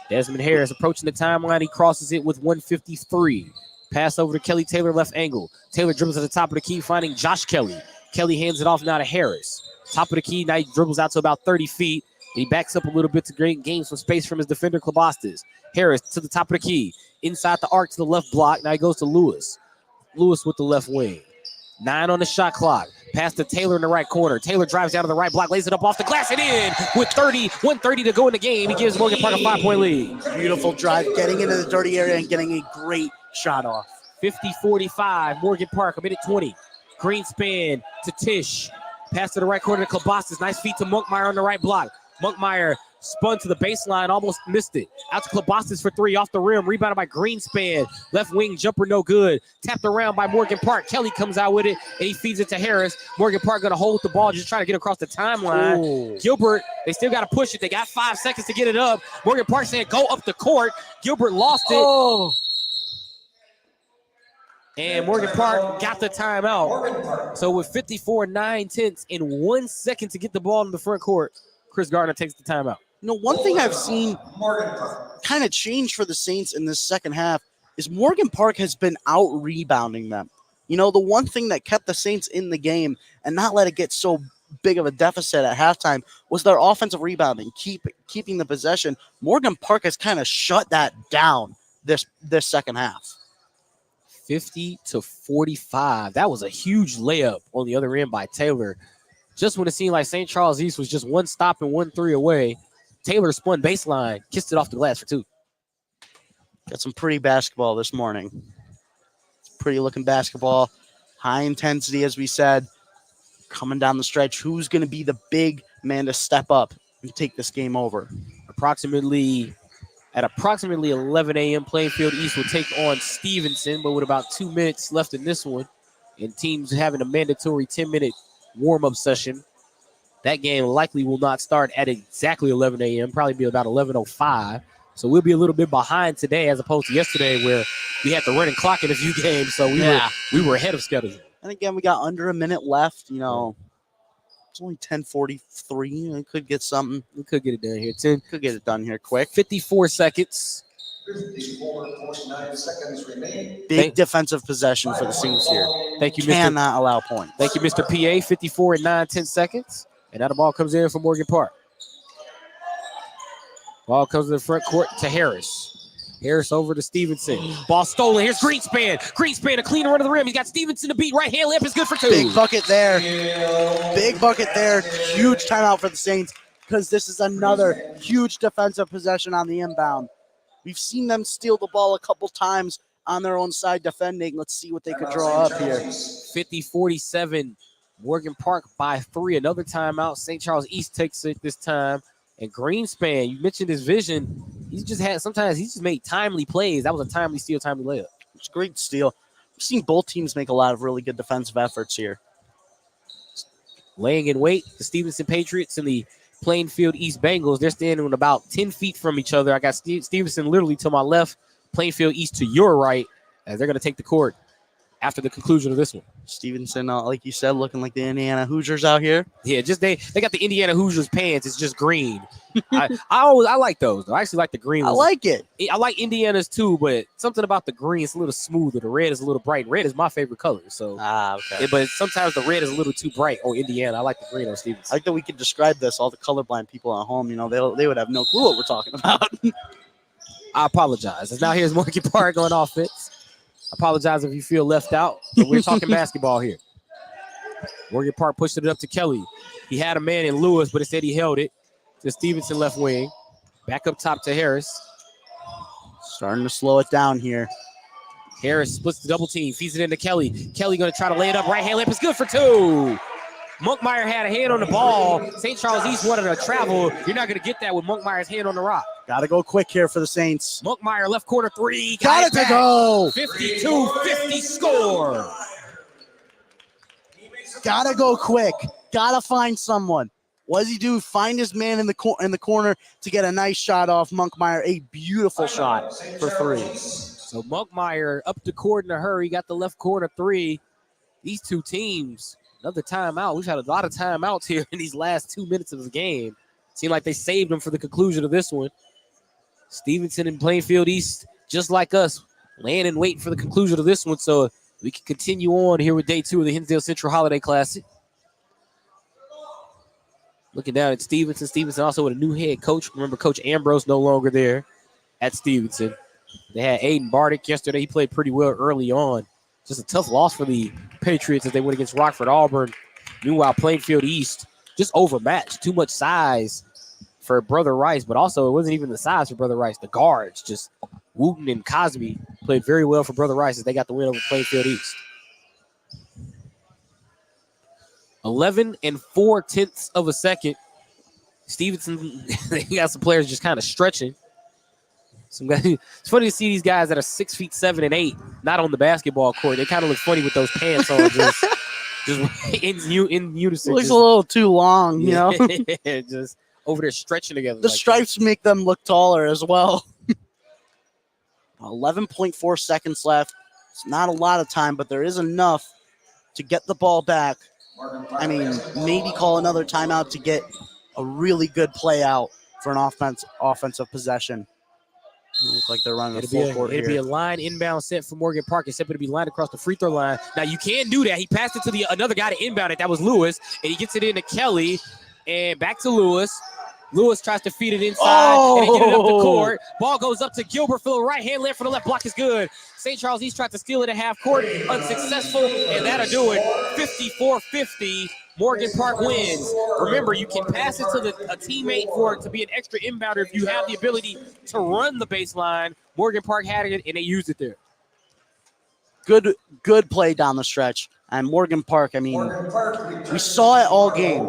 B: Desmond Harris approaching the timeline. He crosses it with 1:53. Pass over to Kelly Taylor, left angle. Taylor dribbles at the top of the key, finding Josh Kelly. Kelly hands it off now to Harris. Top of the key, now he dribbles out to about 30 feet. And he backs up a little bit to gain some space from his defender, Klobostas. Harris to the top of the key. Inside the arc to the left block. Now he goes to Lewis. Lewis with the left wing. 9 on the shot clock. Pass to Taylor in the right corner. Taylor drives down to the right block, lays it up off the glass and in with 1:30 to go in the game. He gives Morgan Park a 5-point lead.
C: Beautiful drive, getting into the dirty area and getting a great shot off.
B: 50-45, Morgan Park, a minute 20. Greenspan to Tish. Pass to the right corner to Klobostas. Nice feed to Munkmeyer on the right block. Munkmeyer spun to the baseline, almost missed it. Out to Klobostas for 3 off the rim. Rebounded by Greenspan. Left wing jumper, no good. Tapped around by Morgan Park. Kelly comes out with it, and he feeds it to Harris. Morgan Park going to hold the ball, just trying to get across the timeline.
C: Ooh.
B: Gilbert, they still got to push it. They got 5 seconds to get it up. Morgan Park saying, go up the court. Gilbert lost it.
C: Oh.
B: And Morgan Park got the timeout. So with 54.9 in 1 second to get the ball in the front court, Chris Gardner takes the timeout.
C: One thing I've seen kind of change for the Saints in this second half is Morgan Park has been out rebounding them. The one thing that kept the Saints in the game and not let it get so big of a deficit at halftime was their offensive rebounding, keeping the possession. Morgan Park has kind of shut that down this second half.
B: 50-45. That was a huge layup on the other end by Taylor. Just when it seemed like St. Charles East was just 1 stop and 1 3 away, Taylor spun baseline, kissed it off the glass for 2.
C: Got some pretty basketball this morning. Pretty looking basketball. High intensity, as we said. Coming down the stretch. Who's going to be the big man to step up and take this game over?
B: At approximately 11 a.m., Plainfield East will take on Stevenson, but with about 2 minutes left in this one, and teams having a mandatory 10-minute warm-up session, that game likely will not start at exactly 11 a.m., probably be about 11:05. So we'll be a little bit behind today as opposed to yesterday where we had the running clock in a few games, so we were ahead of schedule.
C: And again, we got under a minute left. You know, it's only 10:43. We could get something.
B: We could get it done here, too.
C: Could get it done here quick.
B: 54 seconds.
L: 54.9 seconds remain.
C: Big defensive possession for the Saints here.
B: Thank you, Mr.
C: Cannot allow points.
B: Thank you, Mr. PA. 54 and 9, 10 seconds. And now the ball comes in for Morgan Park. Ball comes to the front court to Harris. Harris over to Stevenson. Ball stolen. Here's Greenspan. Greenspan, a clean run to the rim. He's got Stevenson to beat. Right hand layup is good for 2.
C: Big bucket there. Big bucket there. Huge timeout for the Saints because this is another huge defensive possession on the inbound. We've seen them steal the ball a couple times on their own side defending. Let's see what they could draw up here.
B: 50-47. Morgan Park by 3. Another timeout. St. Charles East takes it this time. And Greenspan, you mentioned his vision. He's just made timely plays. That was a timely steal, timely layup.
C: It's a great steal. We've seen both teams make a lot of really good defensive efforts here.
B: Laying in wait, the Stevenson Patriots and the Plainfield East Bengals. They're standing about 10 feet from each other. I got Stevenson literally to my left, Plainfield East to your right, as they're going to take the court after the conclusion of this one.
C: Stevenson, like you said, looking like the Indiana Hoosiers out here.
B: Yeah, just they got the Indiana Hoosiers pants. It's just green. I like those, though. I actually like the green ones.
C: I like it.
B: I like Indiana's too, but something about the green is a little smoother. The red is a little bright. Red is my favorite color. So,
C: okay.
B: But sometimes the red is a little too bright on Indiana. I like the green on Stevenson.
C: I like that we could describe this. All the colorblind people at home, they would have no clue what we're talking about.
B: I apologize. And now here's Morgan Park on offense. Apologize if you feel left out, but we're talking basketball here. Morgan Park pushed it up to Kelly. He had a man in Lewis, but instead he held it to Stevenson left wing. Back up top to Harris.
C: Starting to slow it down here.
B: Harris splits the double team, feeds it into Kelly. Kelly going to try to lay it up. Right hand layup is good for 2. Monkmeyer had a hand on the ball. St. Charles East wanted to travel. You're not going to get that with Monkmeyer's hand on the rock.
C: Got to go quick here for the Saints.
B: Monkmeyer, left corner 3.
C: Got it to go.
B: 52-50 score.
C: Got to go quick. Got to find someone. What does he do? Find his man in the corner to get a nice shot off Monkmeyer. A beautiful shot for 3.
B: So Monkmeyer up the court in a hurry. Got the left corner 3. These two teams, another timeout. We've had a lot of timeouts here in these last 2 minutes of the game. Seemed like they saved them for the conclusion of this one. Stevenson and Plainfield East, just like us, laying in wait for the conclusion of this one so we can continue on here with day 2 of the Hinsdale Central Holiday Classic. Looking down at Stevenson. Stevenson also with a new head coach. Remember, Coach Ambrose no longer there at Stevenson. They had Aiden Bardick yesterday. He played pretty well early on. Just a tough loss for the Patriots as they went against Rockford Auburn. Meanwhile, Plainfield East just overmatched. Too much size for Brother Rice, but also it wasn't even the size for Brother Rice. The guards, just Wooten and Cosby, played very well for Brother Rice as they got the win over Plainfield East. 11 4/10 of a second. Stevenson, they got some players just kind of stretching. Some guys, it's funny to see these guys that are 6'7" and 8" not on the basketball court. They kind of look funny with those pants on, just in unison.
C: Looks a little too long, you know.
B: Just over there stretching together.
C: The stripes make them look taller as well. 11.4 seconds left. It's not a lot of time, but there is enough to get the ball back. I mean, maybe call another timeout to get a really good play out for an offensive possession. It looks like they're running a full court here.
B: It'll be a line inbound set for Morgan Park, except it'll be lined across the free throw line. Now, you can do that. He passed it to another guy to inbound it. That was Lewis, and he gets it into Kelly, and back to Lewis. Lewis tries to feed it inside, and they get it up the court. Ball goes up to Gilbert for the right hand, left for the left. Block is good. St. Charles East tried to steal it at half court, unsuccessful, and that'll do it. 54-50. Morgan Park wins. Remember, you can pass it to a teammate for it to be an extra inbounder if you have the ability to run the baseline. Morgan Park had it, and they used it there.
C: Good play down the stretch. And Morgan Park, I mean, we saw it all game.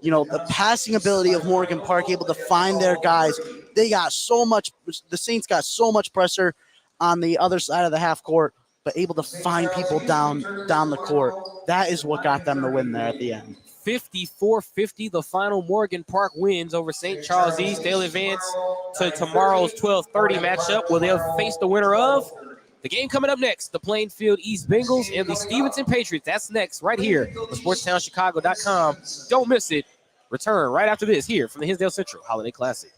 C: You know, the passing ability of Morgan Park, able to find their guys. They got so much, the Saints got so much pressure on the other side of the half court, but able to find people down the court. That is what got them the win there at the end.
B: 54-50, the final. Morgan Park wins over St. Charles East. They'll advance to tomorrow's 12:30 matchup where they'll face the winner of the game coming up next, the Plainfield East Bengals and the Stevenson Patriots. That's next right here on SportsTownChicago.com. Don't miss it. Return right after this here from the Hinsdale Central Holiday Classic.